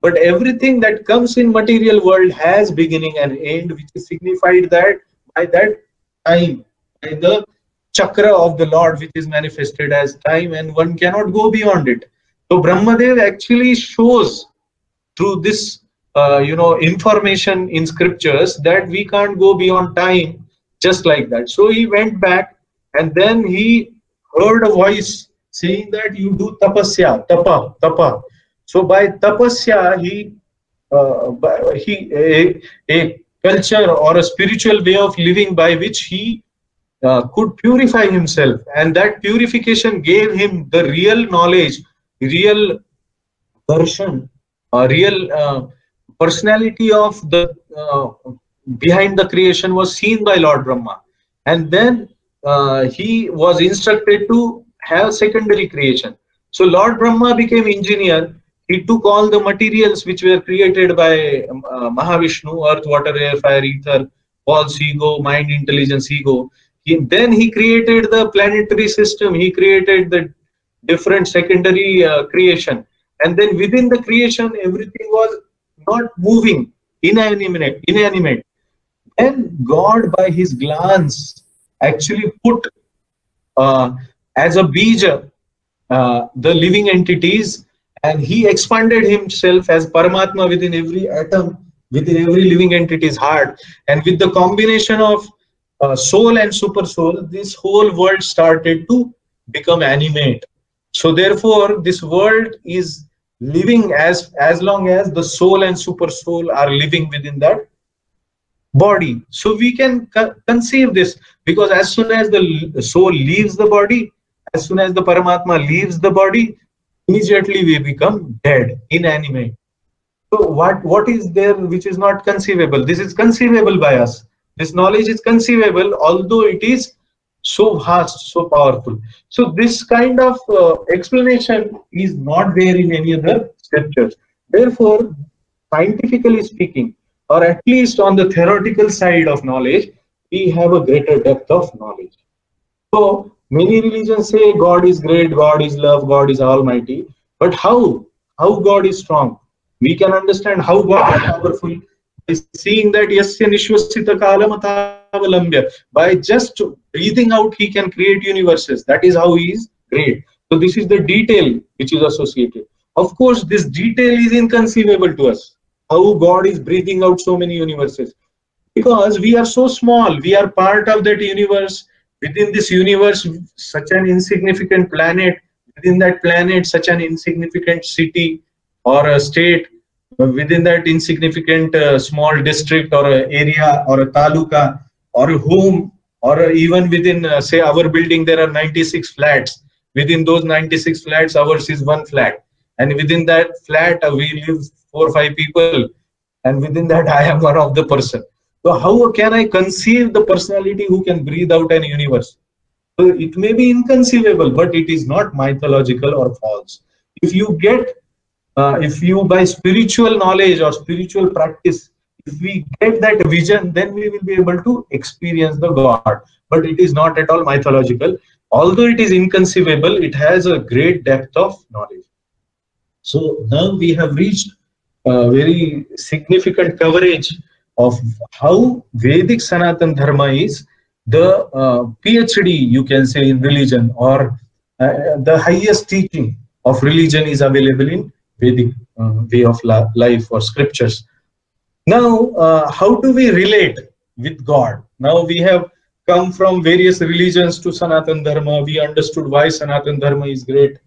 But everything that comes in material world has beginning and end, which is signified that by that time, by the chakra of the Lord, which is manifested as time, and one cannot go beyond it. So Brahmadev actually shows through this information in scriptures that we can't go beyond time just like that. So he went back, and then he heard a voice saying that you do tapasya, tapa. So by tapasya, a culture or a spiritual way of living by which he could purify himself, and that purification gave him the real knowledge, real darshan, real personality of the behind the creation was seen by Lord Brahma. And then he was instructed to have secondary creation. So Lord Brahma became engineer. He took all the materials which were created by Mahavishnu, earth, water, air, fire, ether, false ego, mind, intelligence, ego. Then he created the planetary system. He created the different secondary creation. And then within the creation, everything was not moving, inanimate. Then God, by his glance, actually put as a bija the living entities, and he expanded himself as Paramatma within every atom, within every living entity's heart. And with the combination of soul and super soul, this whole world started to become animate. So therefore, this world is living as long as the soul and super soul are living within that body. So we can conceive this, because as soon as the soul leaves the body, as soon as the Paramatma leaves the body, immediately we become dead, inanimate. So what is there which is not conceivable? This is conceivable by us. This knowledge is conceivable, although it is so vast, so powerful. So this kind of explanation is not there in any other scriptures. Therefore, scientifically speaking, or at least on the theoretical side of knowledge, we have a greater depth of knowledge. So many religions say God is great, God is love, God is almighty. But how? How God is strong? We can understand how God is powerful by seeing that Yasya Nishwasita Kalam Atavalambya. By just breathing out, he can create universes. That is how he is great. So this is the detail which is associated. Of course, this detail is inconceivable to us. How God is breathing out so many universes. Because we are so small, we are part of that universe. Within this universe, such an insignificant planet, within that planet, such an insignificant city or a state, within that insignificant small district or a area or a taluka or a home, or even within, say, our building, there are 96 flats. Within those 96 flats, ours is one flat. And within that flat, we live 4 or 5 people. And within that, I am one of the person. So how can I conceive the personality who can breathe out an universe? So it may be inconceivable, but it is not mythological or false. If you get, if you by spiritual knowledge or spiritual practice, if we get that vision, then we will be able to experience the God. But it is not at all mythological. Although it is inconceivable, it has a great depth of knowledge. So now we have reached very significant coverage of how Vedic Sanatan Dharma is the PhD, you can say, in religion, or the highest teaching of religion is available in Vedic way of life or scriptures. Now, how do we relate with God? Now we have come from various religions to Sanatan Dharma. We understood why Sanatan Dharma is great.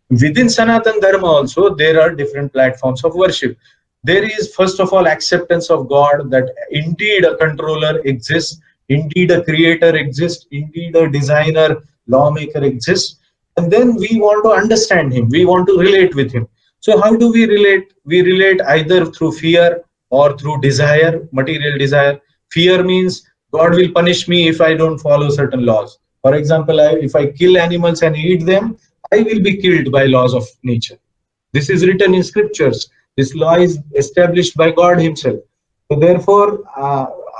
Within Sanatan Dharma also, there are different platforms of worship. There is, first of all, acceptance of God, that indeed a controller exists, indeed a creator exists, indeed a designer, lawmaker exists. And then we want to understand him, we want to relate with him. So how do we relate? We relate either through fear or through desire, material desire. Fear means God will punish me if I don't follow certain laws. For example, if I kill animals and eat them, I will be killed by laws of nature. This is written in scriptures. This law is established by God himself. So therefore,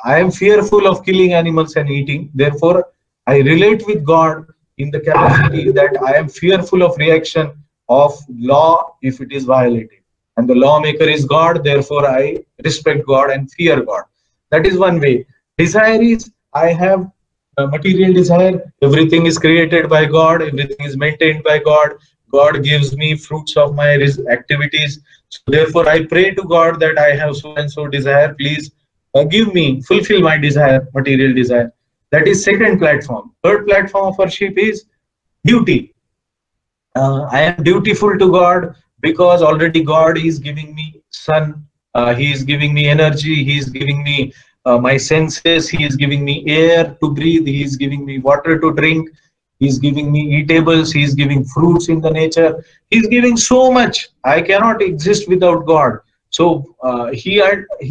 I am fearful of killing animals and eating. Therefore, I relate with God in the capacity that I am fearful of reaction of law if it is violated. And the lawmaker is God. Therefore, I respect God and fear God. That is one way. Desire is, I have material desire. Everything is created by God. Everything is maintained by God. God gives me fruits of my activities. So therefore, I pray to God that I have so and so desire. Please give me, fulfill my desire, material desire. That is second platform. Third platform of worship is duty. I am dutiful to God because already God is giving me sun. He is giving me energy. He is giving me my senses. He is giving me air to breathe. He is giving me water to drink. He is giving me eatables. He is giving fruits in the nature. He is giving so much. I cannot exist without God. So he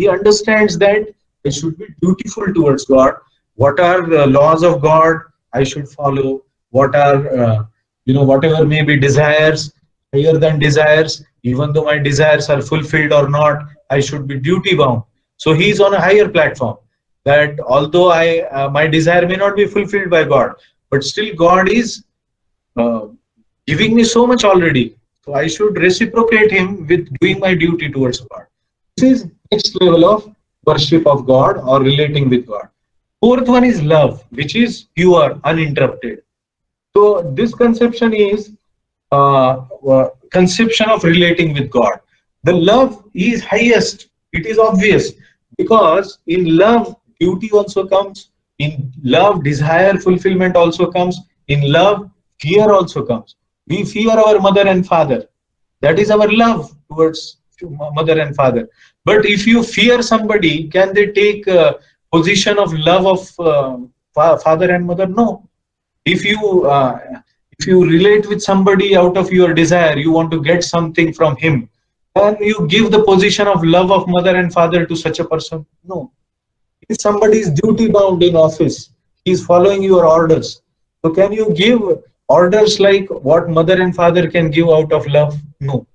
understands that I should be dutiful towards God. What are the laws of God I should follow? What are whatever may be desires, higher than desires, even though my desires are fulfilled or not, I should be duty bound. So he is on a higher platform, that although my desire may not be fulfilled by God, but still God is giving me so much already. So I should reciprocate him with doing my duty towards God. This is next level of worship of God or relating with God. Fourth one is love, which is pure, uninterrupted. So this conception is conception of relating with God. The love is highest. It is obvious, because in love, duty also comes. In love, desire fulfillment also comes. In love, fear also comes. We fear our mother and father. That is our love towards mother and father. But if you fear somebody, can they take a position of love of father and mother? No. If you relate with somebody out of your desire, you want to get something from him, and you give the position of love of mother and father to such a person? No. If somebody is duty bound in office, he is following your orders. So can you give orders like what mother and father can give out of love? No.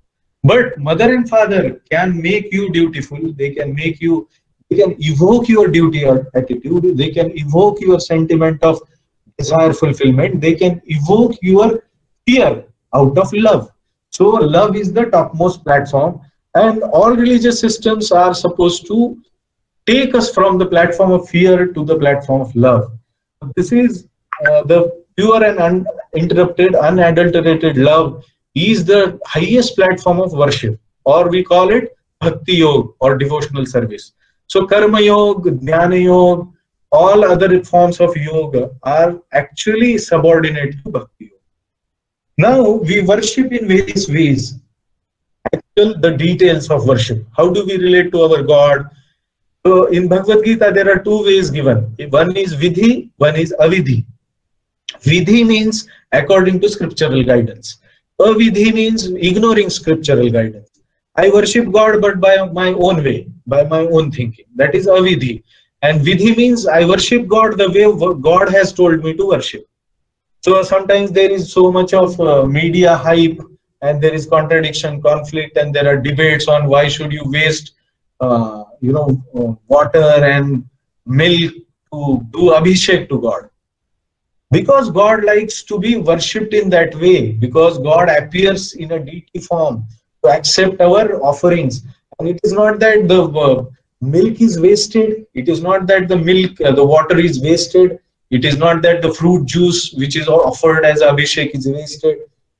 But mother and father can make you dutiful. They can make you, they can evoke your duty or attitude. They can evoke your sentiment of desire fulfillment. They can evoke your fear out of love. So love is the topmost platform, and all religious systems are supposed to take us from the platform of fear to the platform of love. This is the pure and uninterrupted, unadulterated love is the highest platform of worship, or we call it Bhakti Yoga or devotional service. So Karma Yoga, Jnana Yoga, all other forms of yoga are actually subordinate to Bhakti Yoga. Now we worship in various ways. Actual, the details of worship. How do we relate to our God? So in Bhagavad Gita, there are two ways given. One is Vidhi, one is Avidhi. Vidhi means according to scriptural guidance. Avidhi means ignoring scriptural guidance. I worship God but by my own way, by my own thinking. That is Avidhi. And Vidhi means I worship God the way God has told me to worship. So sometimes there is so much of media hype, and there is contradiction, conflict, and there are debates on why should you waste water and milk to do abhishek to God. Because God likes to be worshipped in that way, because God appears in a deity form to accept our offerings. And it is not that the milk is wasted, it is not that the water is wasted, it is not that the fruit juice which is offered as abhishek is wasted.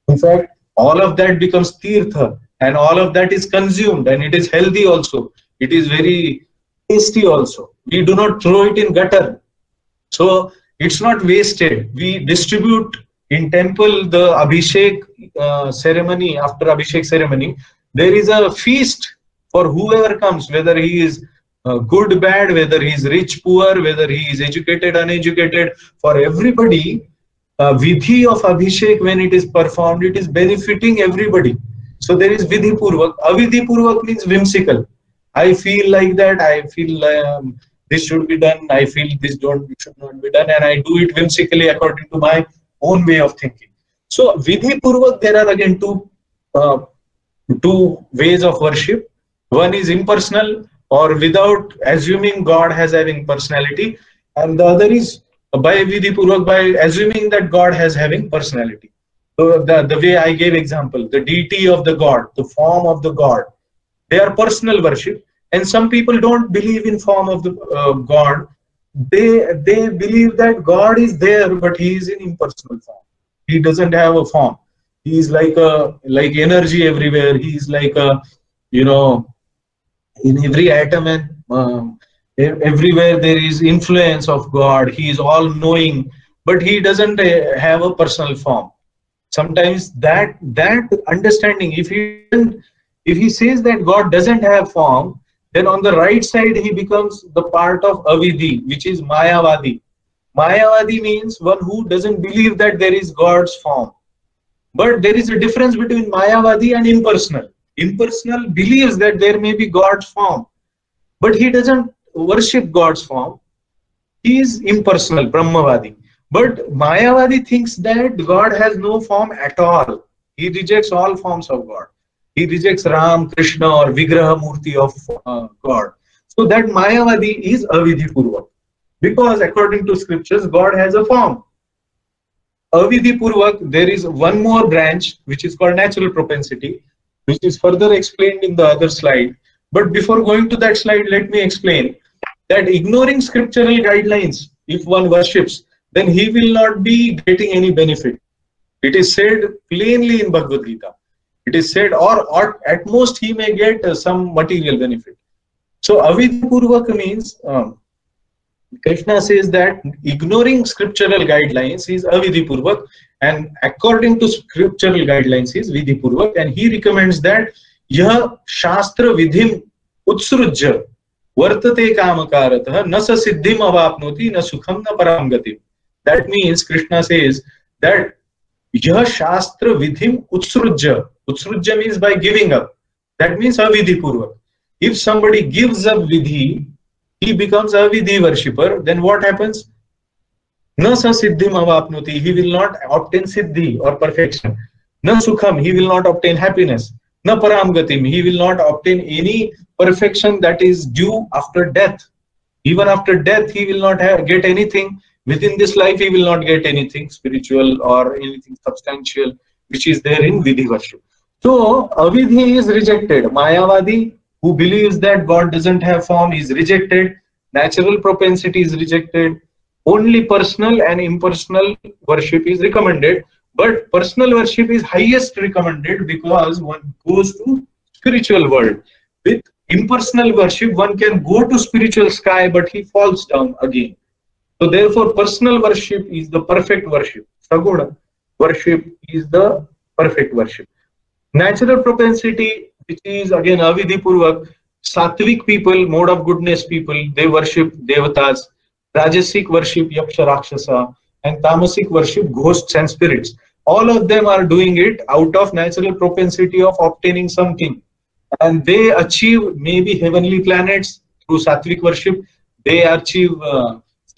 In fact, all of that becomes tirtha, and all of that is consumed, and it is healthy also. It is very tasty also. We do not throw it in gutter. So it's not wasted. We distribute in temple the abhishek ceremony. After abhishek ceremony, there is a feast for whoever comes, whether he is good, bad, whether he is rich, poor, whether he is educated, uneducated. For everybody, vidhi of abhishek, when it is performed, it is benefiting everybody. So there is vidhi purvak. Avidhi purvak means whimsical. I feel like that. I feel this should be done. I feel this should not be done, and I do it whimsically according to my own way of thinking. So vidhi purvak, there are again two ways of worship. One is impersonal, or without assuming God has having personality, and the other is by vidhi purvak, by assuming that God has having personality. So the way I gave example, the deity of the God, the form of the God, they are personal worship. And some people don't believe in form of the God. They believe that God is there, but he is in impersonal form. He doesn't have a form. He is like energy everywhere. He is like in every atom, and everywhere there is influence of God. He is all knowing, but he doesn't have a personal form. Sometimes that understanding, if he says that God doesn't have form, then on the right side he becomes the part of avidhi, which is mayavadi. Mayavadi means one who doesn't believe that there is God's form. But there is a difference between mayavadi and impersonal. Impersonal believes that there may be God's form, but he doesn't worship God's form. He is impersonal, Brahmavadi. But Mayavadi thinks that God has no form at all. He rejects all forms of God. He rejects Ram, Krishna, or Vigraha Murti of God. So that Mayavadi is Avidhi Purvak. Because according to scriptures, God has a form. Avidhi Purvak, there is one more branch which is called natural propensity, which is further explained in the other slide. But before going to that slide, let me explain that ignoring scriptural guidelines, if one worships, then he will not be getting any benefit. It is said plainly in Bhagavad Gita. It is said, or at most he may get some material benefit. So Avidhi Purvak means, Krishna says that ignoring scriptural guidelines is Avidhi Purvak, and according to scriptural guidelines is Vidhi Purvak, and he recommends that Yah Shastra Vidhim Utsrujya Vartate Kamakaratah Nasa Siddhim Avapnoti Na Sukham Na Param Gatim. That means Krishna says that Yah Shastra Vidhim Utsrujya. Utsrujya means by giving up. That means Avidhi Purvak. If somebody gives up Vidhi, he becomes a Vidhi worshipper, then what happens? Na sa siddhim avapnoti, he will not obtain siddhi or perfection. Na sukham, he will not obtain happiness. Na param gatim, he will not obtain any perfection that is due after death. Even after death, he will not get anything. Within this life, he will not get anything spiritual or anything substantial, which is there in Vidhi worship. So, Avidhi is rejected. Mayavadi, who believes that God doesn't have form, is rejected. Natural propensity is rejected. Only personal and impersonal worship is recommended. But personal worship is highest recommended because one goes to spiritual world. With impersonal worship, one can go to spiritual sky, but he falls down again. So therefore, personal worship is the perfect worship. Saguna worship is the perfect worship. Natural propensity, which is again Avidhi Purvak, Sattvic people, mode of goodness people, they worship Devatas. Rajasic worship Yaksha Rakshasa, and Tamasic worship ghosts and spirits. All of them are doing it out of natural propensity of obtaining something. And they achieve maybe heavenly planets through Sattvic worship. They achieve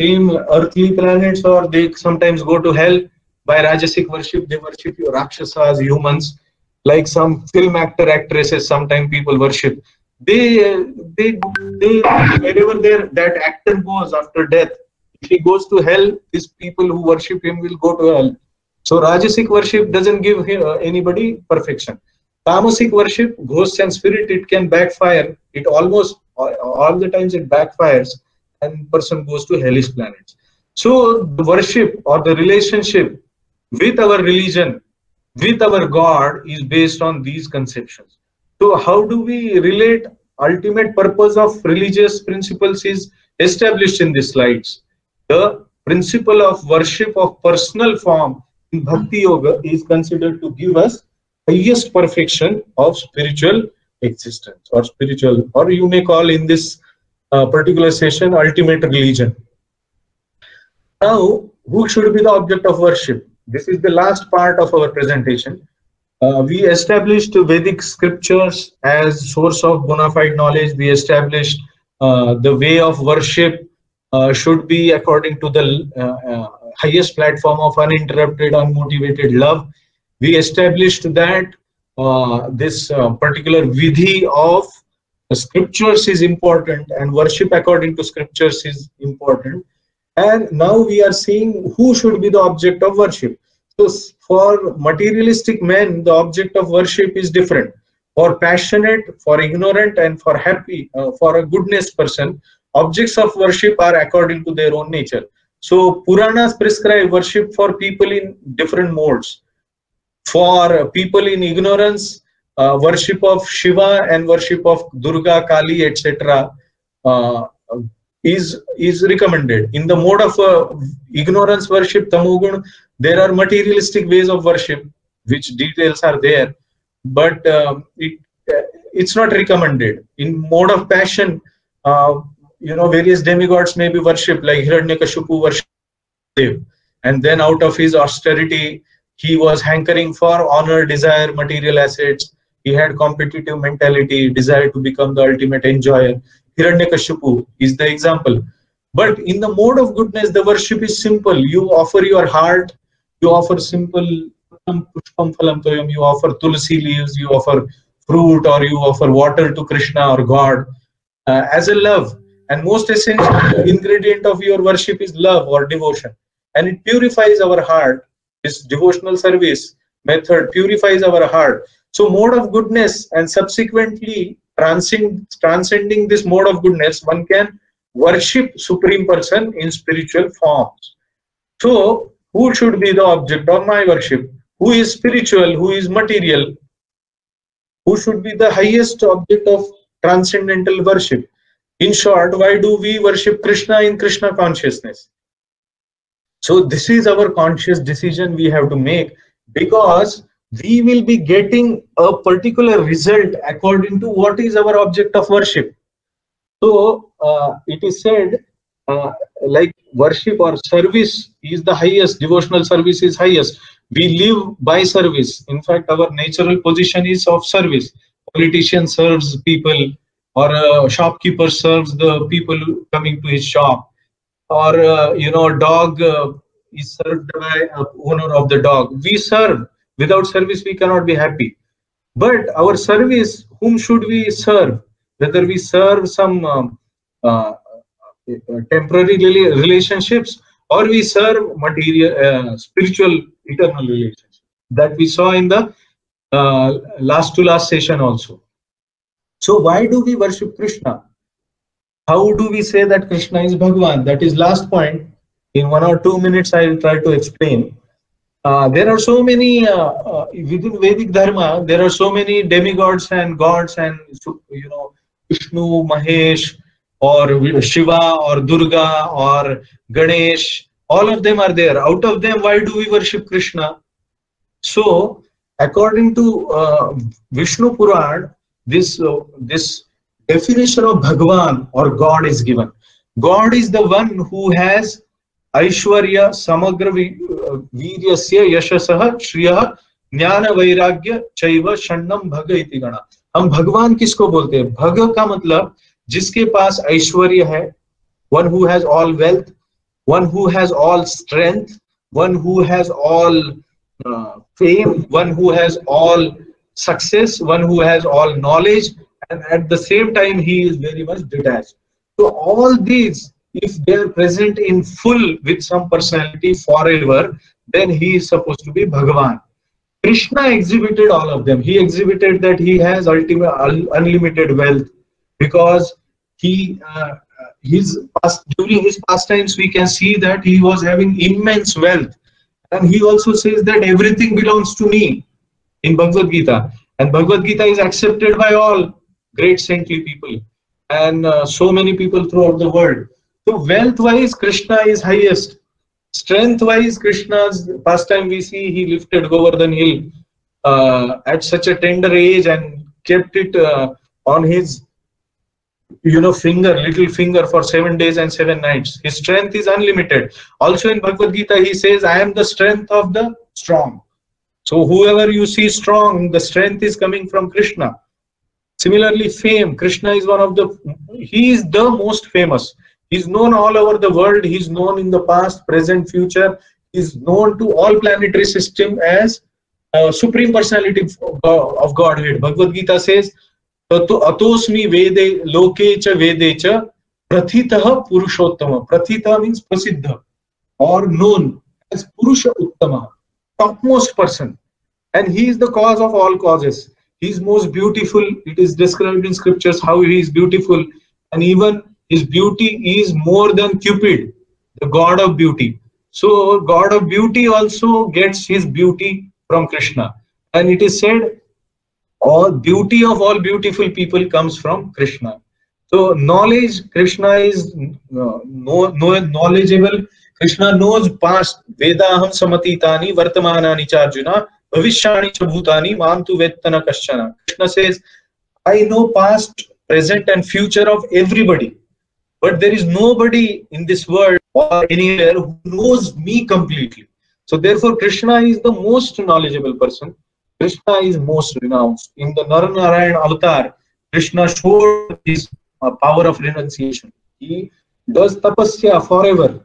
same earthly planets, or they sometimes go to hell by Rajasic worship. They worship Rakshasas, humans, like some film actor, actresses, sometimes people worship. Wherever that actor goes after death, if he goes to hell, these people who worship him will go to hell. So Rajasic worship doesn't give anybody perfection. Tamasic worship, ghosts and spirit, it can backfire. It almost all the times it backfires, and person goes to hellish planets. So the worship or the relationship with our religion, with our God, is based on these conceptions. So how do we relate? Ultimate purpose of religious principles is established in these slides. The principle of worship of personal form in Bhakti Yoga is considered to give us highest perfection of spiritual existence, or spiritual, or you may call in this particular session, ultimate religion. Now, who should be the object of worship? This is the last part of our presentation. We established Vedic scriptures as source of bona fide knowledge. We established the way of worship should be according to the highest platform of uninterrupted, unmotivated love. We established that this particular vidhi of scriptures is important, and worship according to scriptures is important. And now we are seeing who should be the object of worship. So for materialistic men, the object of worship is different. For passionate, for ignorant, and for happy, for a goodness person, objects of worship are according to their own nature. So Puranas prescribe worship for people in different modes. For people in ignorance, worship of Shiva and worship of Durga, Kali, etc. Is recommended. In the mode of ignorance worship, Tamogun, there are materialistic ways of worship, which details are there, but it's not recommended. In mode of passion, various demigods may be worshipped, like Hiranyakashipu worshipped Dev, and then out of his austerity, he was hankering for honor, desire, material assets. He had competitive mentality, desire to become the ultimate enjoyer. Hiranyakashipu is the example. But in the mode of goodness, the worship is simple. You offer your heart, you offer simple pushpam phalam toyam, you offer tulsi leaves, you offer fruit, or you offer water to Krishna or God as a love. And most essential ingredient of your worship is love or devotion. And it purifies our heart. This devotional service method purifies our heart. So mode of goodness, and subsequently transcending this mode of goodness, one can worship Supreme Person in spiritual forms. So who should be the object of my worship? Who is spiritual? Who is material? Who should be the highest object of transcendental worship? In short, why do we worship Krishna in Krishna consciousness? So this is our conscious decision we have to make, because we will be getting a particular result according to what is our object of worship. So it is said, like worship or service is the highest, devotional service is highest. We live by service. In fact, our natural position is of service. Politician serves people, or a shopkeeper serves the people coming to his shop, or dog is served by owner of the dog. We serve. Without service we cannot be happy. But our service, whom should we serve? Whether we serve some temporary relationships, or we serve material, spiritual, eternal relationships, that we saw in the last to last session also. So why do we worship Krishna? How do we say that Krishna is Bhagwan? That is last point. In 1 or 2 minutes, I will try to explain. There are so many within Vedic Dharma. There are so many demigods and gods, and Vishnu, Mahesh, or Shiva, or Durga, or Ganesh. All of them are there. Out of them, why do we worship Krishna? So, according to Vishnu Puran, this definition of Bhagwan or God is given. God is the one who has Aishwarya Samagra Viryasya Yashasah Shriyah Jnana Vairagya Chaiva Shannam Bhaga iti Gana. हम भगवान किसको बोलते हैं? भग का मतलब जिसके पास ऐश्वर्य है, one who has all wealth, one who has all strength, one who has all fame, one who has all success, one who has all knowledge, and at the same time he is very much detached. So all these, if they are present in full with some personality forever, then he is supposed to be Bhagavan. Krishna exhibited all of them. He exhibited that he has ultimate unlimited wealth, because he during his pastimes we can see that he was having immense wealth, and he also says that everything belongs to me in Bhagavad Gita, and Bhagavad Gita is accepted by all great saintly people and so many people throughout the world. So wealth wise Krishna is highest. Strength wise, Krishna's pastime we see, he lifted Govardhan hill at such a tender age and kept it on his finger, little finger, for 7 days and 7 nights. His strength is unlimited. Also in Bhagavad Gita he says, I am the strength of the strong. So whoever you see strong, the strength is coming from Krishna. Similarly, fame, Krishna is he is the most famous. He is known all over the world. He is known in the past, present, future. He is known to all planetary system as Supreme Personality of Godhead. Bhagavad Gita says, Atosmi Vede Loke cha Vede cha Prathitah Purushottama. Prathita means Prasiddha, or known as Purusha Uttama, topmost person. And he is the cause of all causes. He is most beautiful. It is described in scriptures how he is beautiful, and even his beauty is more than Cupid, the god of beauty. So god of beauty also gets his beauty from Krishna. And it is said, all beauty of all beautiful people comes from Krishna. So knowledge, Krishna is knowledgeable. Krishna knows past. Vedaham samatitani vartamanani charjuna bhavishyani cha bhutani mantu vettana kaschana. Krishna says, I know past, present and future of everybody. But there is nobody in this world or anywhere who knows me completely. So therefore Krishna is the most knowledgeable person. Krishna is most renounced. In the Naranarayan avatar, Krishna showed his power of renunciation. He does tapasya forever.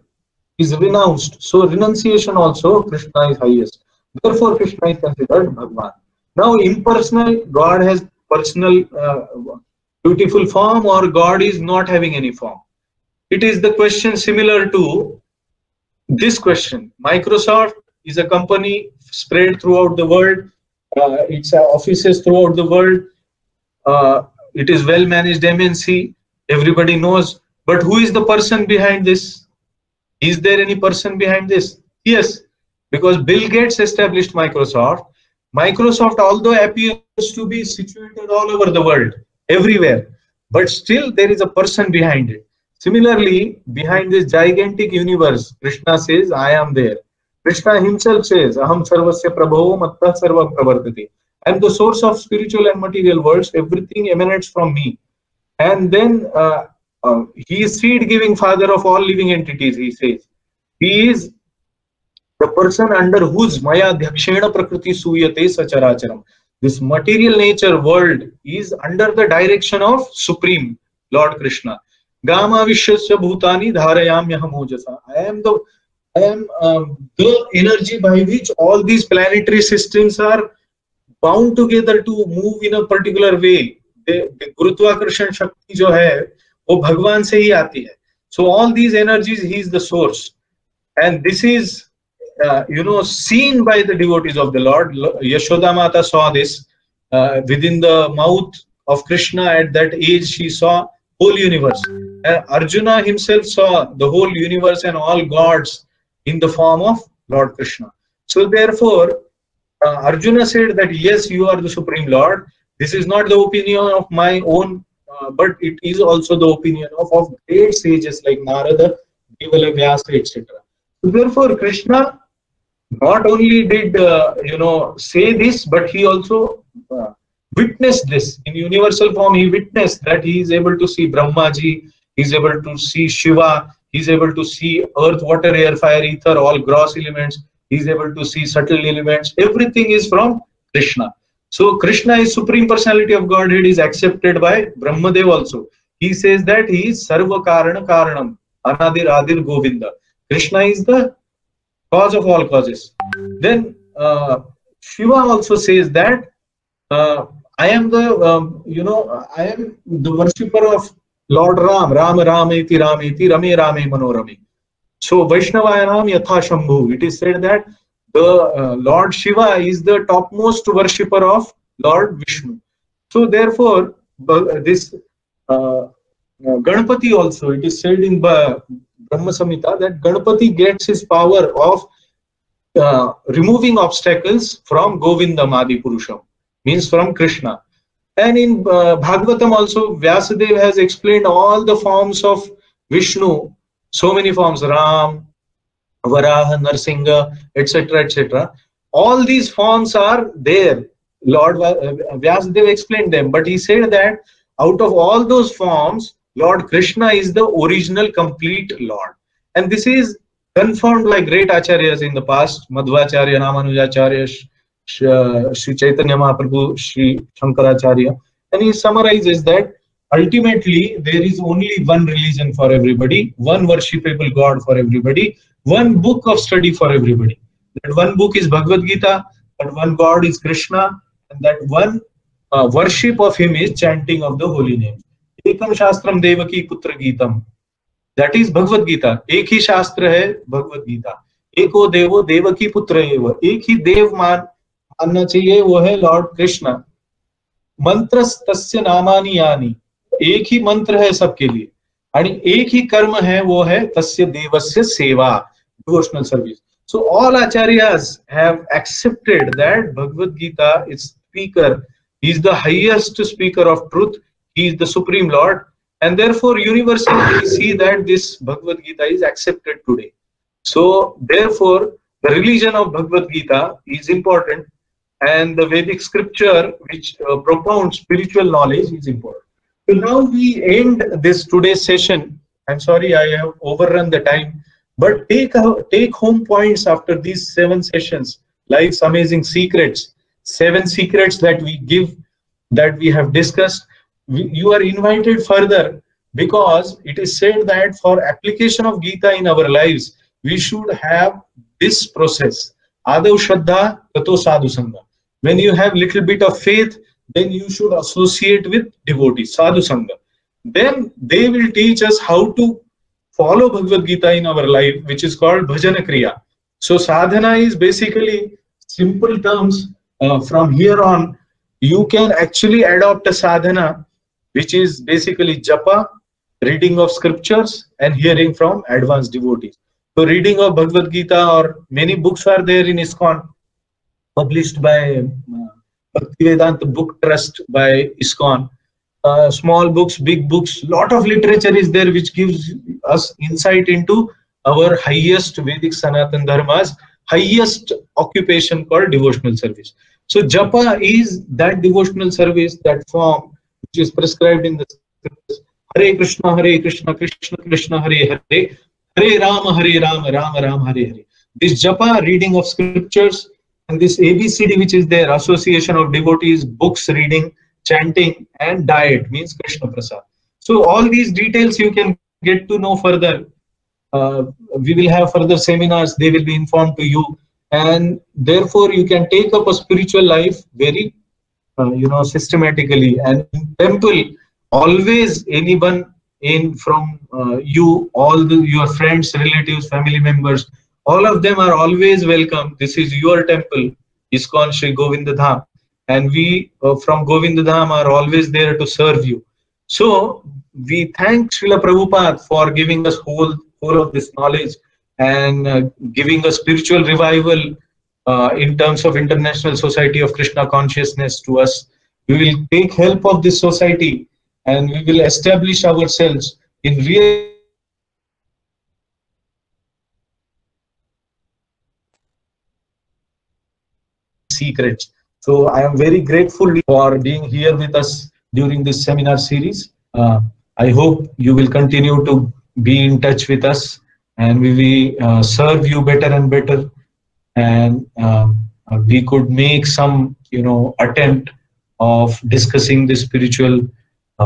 He is renounced. So renunciation also, Krishna is highest. Therefore Krishna is considered Bhagwan. Now impersonal, God has personal beautiful form, or God is not having any form. It is the question similar to this question. Microsoft is a company spread throughout the world. Its offices throughout the world. It is well managed MNC. Everybody knows. But who is the person behind this? Is there any person behind this? Yes, because Bill Gates established Microsoft. Microsoft, although appears to be situated all over the world, everywhere, but still there is a person behind it. Similarly, behind this gigantic universe, Krishna says, I am there. Krishna himself says, Aham sarvasya prabhavo matta sarvam pravartati. I am the source of spiritual and material worlds. Everything emanates from me. And then he is seed-giving father of all living entities, he says. He is the person under whose maya dhakshena prakriti suyate sacharacharam. This material nature world is under the direction of Supreme Lord Krishna. Gama vishwasya bhutani dharayamyaham ojasa. I am the energy by which all these planetary systems are bound together to move in a particular way. गुरुत्वाकर्षण शक्ति जो है वो भगवान से ही आती है. So all these energies, he is the source, and this is seen by the devotees of the Lord. Yashoda Mata saw this within the mouth of Krishna. At that age, she saw whole universe. Arjuna himself saw the whole universe and all gods in the form of Lord Krishna. So therefore, Arjuna said that yes, you are the Supreme Lord. This is not the opinion of my own, but it is also the opinion of great sages like Narada, Devala, Vyasa, etc. So therefore, Krishna not only did say this, but he also witnessed this in universal form. He witnessed that he is able to see Brahmaji, he is able to see Shiva, he is able to see earth, water, air, fire, ether, all gross elements. He is able to see subtle elements. Everything is from Krishna. So Krishna is Supreme Personality of Godhead, is accepted by Brahmadev also. He says that he is Sarva Karana Karanam, Anadir Adir Govinda. Krishna is the cause of all causes. Then Shiva also says that I am the I am the worshipper of Lord Ram. Rama Rameti Rameti Rame Rame Manorame. So Vaishnavanam Yatha Shambhu. It is said that the Lord Shiva is the topmost worshipper of Lord Vishnu. So therefore, this Ganpati also, it is said in Brahma Samhita that Ganpati gets his power of removing obstacles from Govinda Madi Purusham, means from Krishna. And in Bhagavatam also, Vyasadeva has explained all the forms of Vishnu, so many forms, Ram, Varaha, Narsingha, etc., etc. All these forms are there. Lord Vyasadeva explained them, but he said that out of all those forms, Lord Krishna is the original complete Lord. And this is confirmed by great acharyas in the past, Madhvacharya, Ramanujacharya, Sri Chaitanya Mahaprabhu, Sri Shankaracharya. And he summarizes that ultimately there is only one religion for everybody, one worshipable God for everybody, one book of study for everybody. That one book is Bhagavad Gita, that one God is Krishna, and that one worship of him is chanting of the holy name. Ekam Shastram Devaki Putra Gitam. That is Bhagavad Gita. Ek hi Shastra hai Bhagavad Gita. Eko Devo Devaki Putra eva. Ek hi Dev मानना चाहिए, वो है Lord Krishna. मंत्रस्तस्य नामानि यानि. एक ही मंत्र है सबके लिए आणि एक ही कर्म है, वो है तस्य देवस्य सेवा, devotional service. So all acharyas have accepted that Bhagavad Gita is speaker. He is the highest speaker of truth. He is the Supreme Lord, and therefore universally we see that this Bhagavad Gita is accepted today. So therefore the religion of Bhagavad Gita is important, and the Vedic scripture which propounds spiritual knowledge is important. So now we end this today's session. I'm sorry I have overrun the time, but take home points after these 7 sessions. Life's amazing secrets, 7 secrets that we give, that we have discussed. You are invited further, because it is said that for application of Gita in our lives, we should have this process. Adav Shraddha Tato Sadhu Sangha. When you have little bit of faith, then you should associate with devotees, Sadhu Sangha. Then they will teach us how to follow Bhagavad Gita in our life, which is called Bhajana Kriya. So sadhana is basically simple terms. From here on, you can actually adopt a sadhana, which is basically japa, reading of scriptures, and hearing from advanced devotees. So reading of Bhagavad Gita, or many books are there in ISKCON, published by Bhaktivedanta Book Trust by ISKCON. small books, big books, lot of literature is there which gives us insight into our highest Vedic Sanatan Dharma's highest occupation called devotional service. So japa is that devotional service, that form which is prescribed in the scriptures. Hare Krishna, Krishna Krishna, Hare Hare, Hare Rama, Rama Rama, Hare Hare. This japa, reading of scriptures, and this ABCD which is there, association of devotees, books reading, chanting, and diet means Krishna Prasad. So all these details you can get to know further. We will have further seminars, they will be informed to you, and therefore you can take up a spiritual life very systematically. And in temple, always anyone in from you, all your friends, relatives, family members, all of them are always welcome. This is your temple, ISKCON Sri Govinda Dham, and we from Govinda Dham are always there to serve you. So we thank Srila Prabhupada for giving us whole of this knowledge and giving a spiritual revival in terms of International Society of Krishna Consciousness to us. We will take help of this society and we will establish ourselves in real secrets. So I am very grateful for being here with us during this seminar series. I hope you will continue to be in touch with us, and we will serve you better and better, and we could make some attempt of discussing the spiritual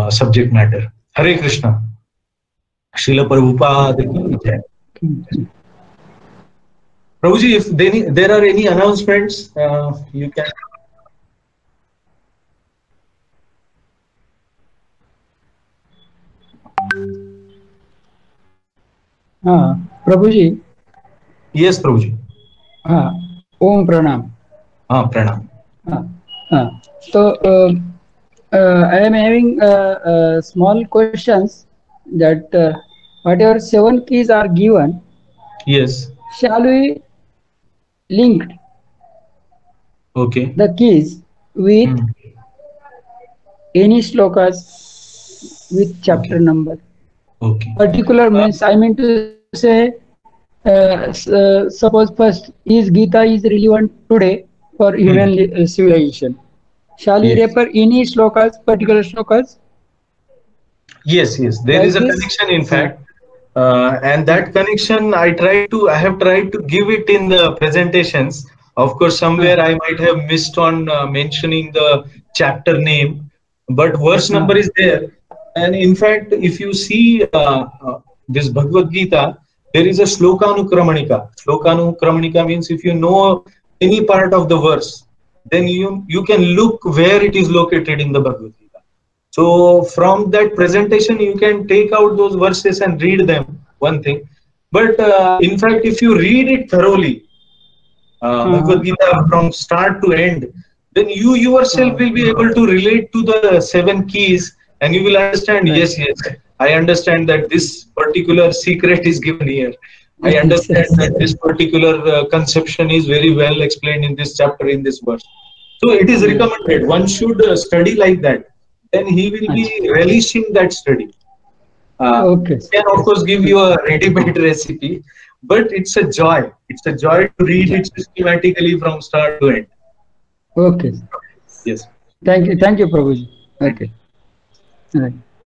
subject matter. Hare Krishna. Srila Prabhupada ki jai. Prabhuji, if there are any announcements, you can. Prabhuji. Yes, Prabhuji. Om Pranam. Pranam. So I am having small questions that whatever 7 keys are given. Yes. Shall we link the keys with any slokas with chapter number? Particular means, I mean to say, suppose first, is Gita is relevant today for human civilization. Shall we refer any slokas, particular slokas? Yes, there is a connection, in fact, and that connection I have tried to give it in the presentations. Of course, somewhere I might have missed on mentioning the chapter name, but verse number is there. And in fact, if you see this Bhagavad Gita, there is a Slokanukramanika. Slokanukramanika means if you know any part of the verse, then you can look where it is located in the Bhagavad Gita. So from that presentation, you can take out those verses and read them, one thing. But in fact, if you read it thoroughly, Bhagavad Gita from start to end, then you yourself will be able to relate to the 7 keys, and you will understand, yes, I understand that this particular secret is given here. I understand that this particular conception is very well explained in this chapter, in this verse. So it is recommended. One should study like that. Then he will be relishing that study. He can of course give you a ready-made recipe, but it's a joy. It's a joy to read it systematically from start to end. Yes. Yes. Thank you, Prabhuji. Okay. All right.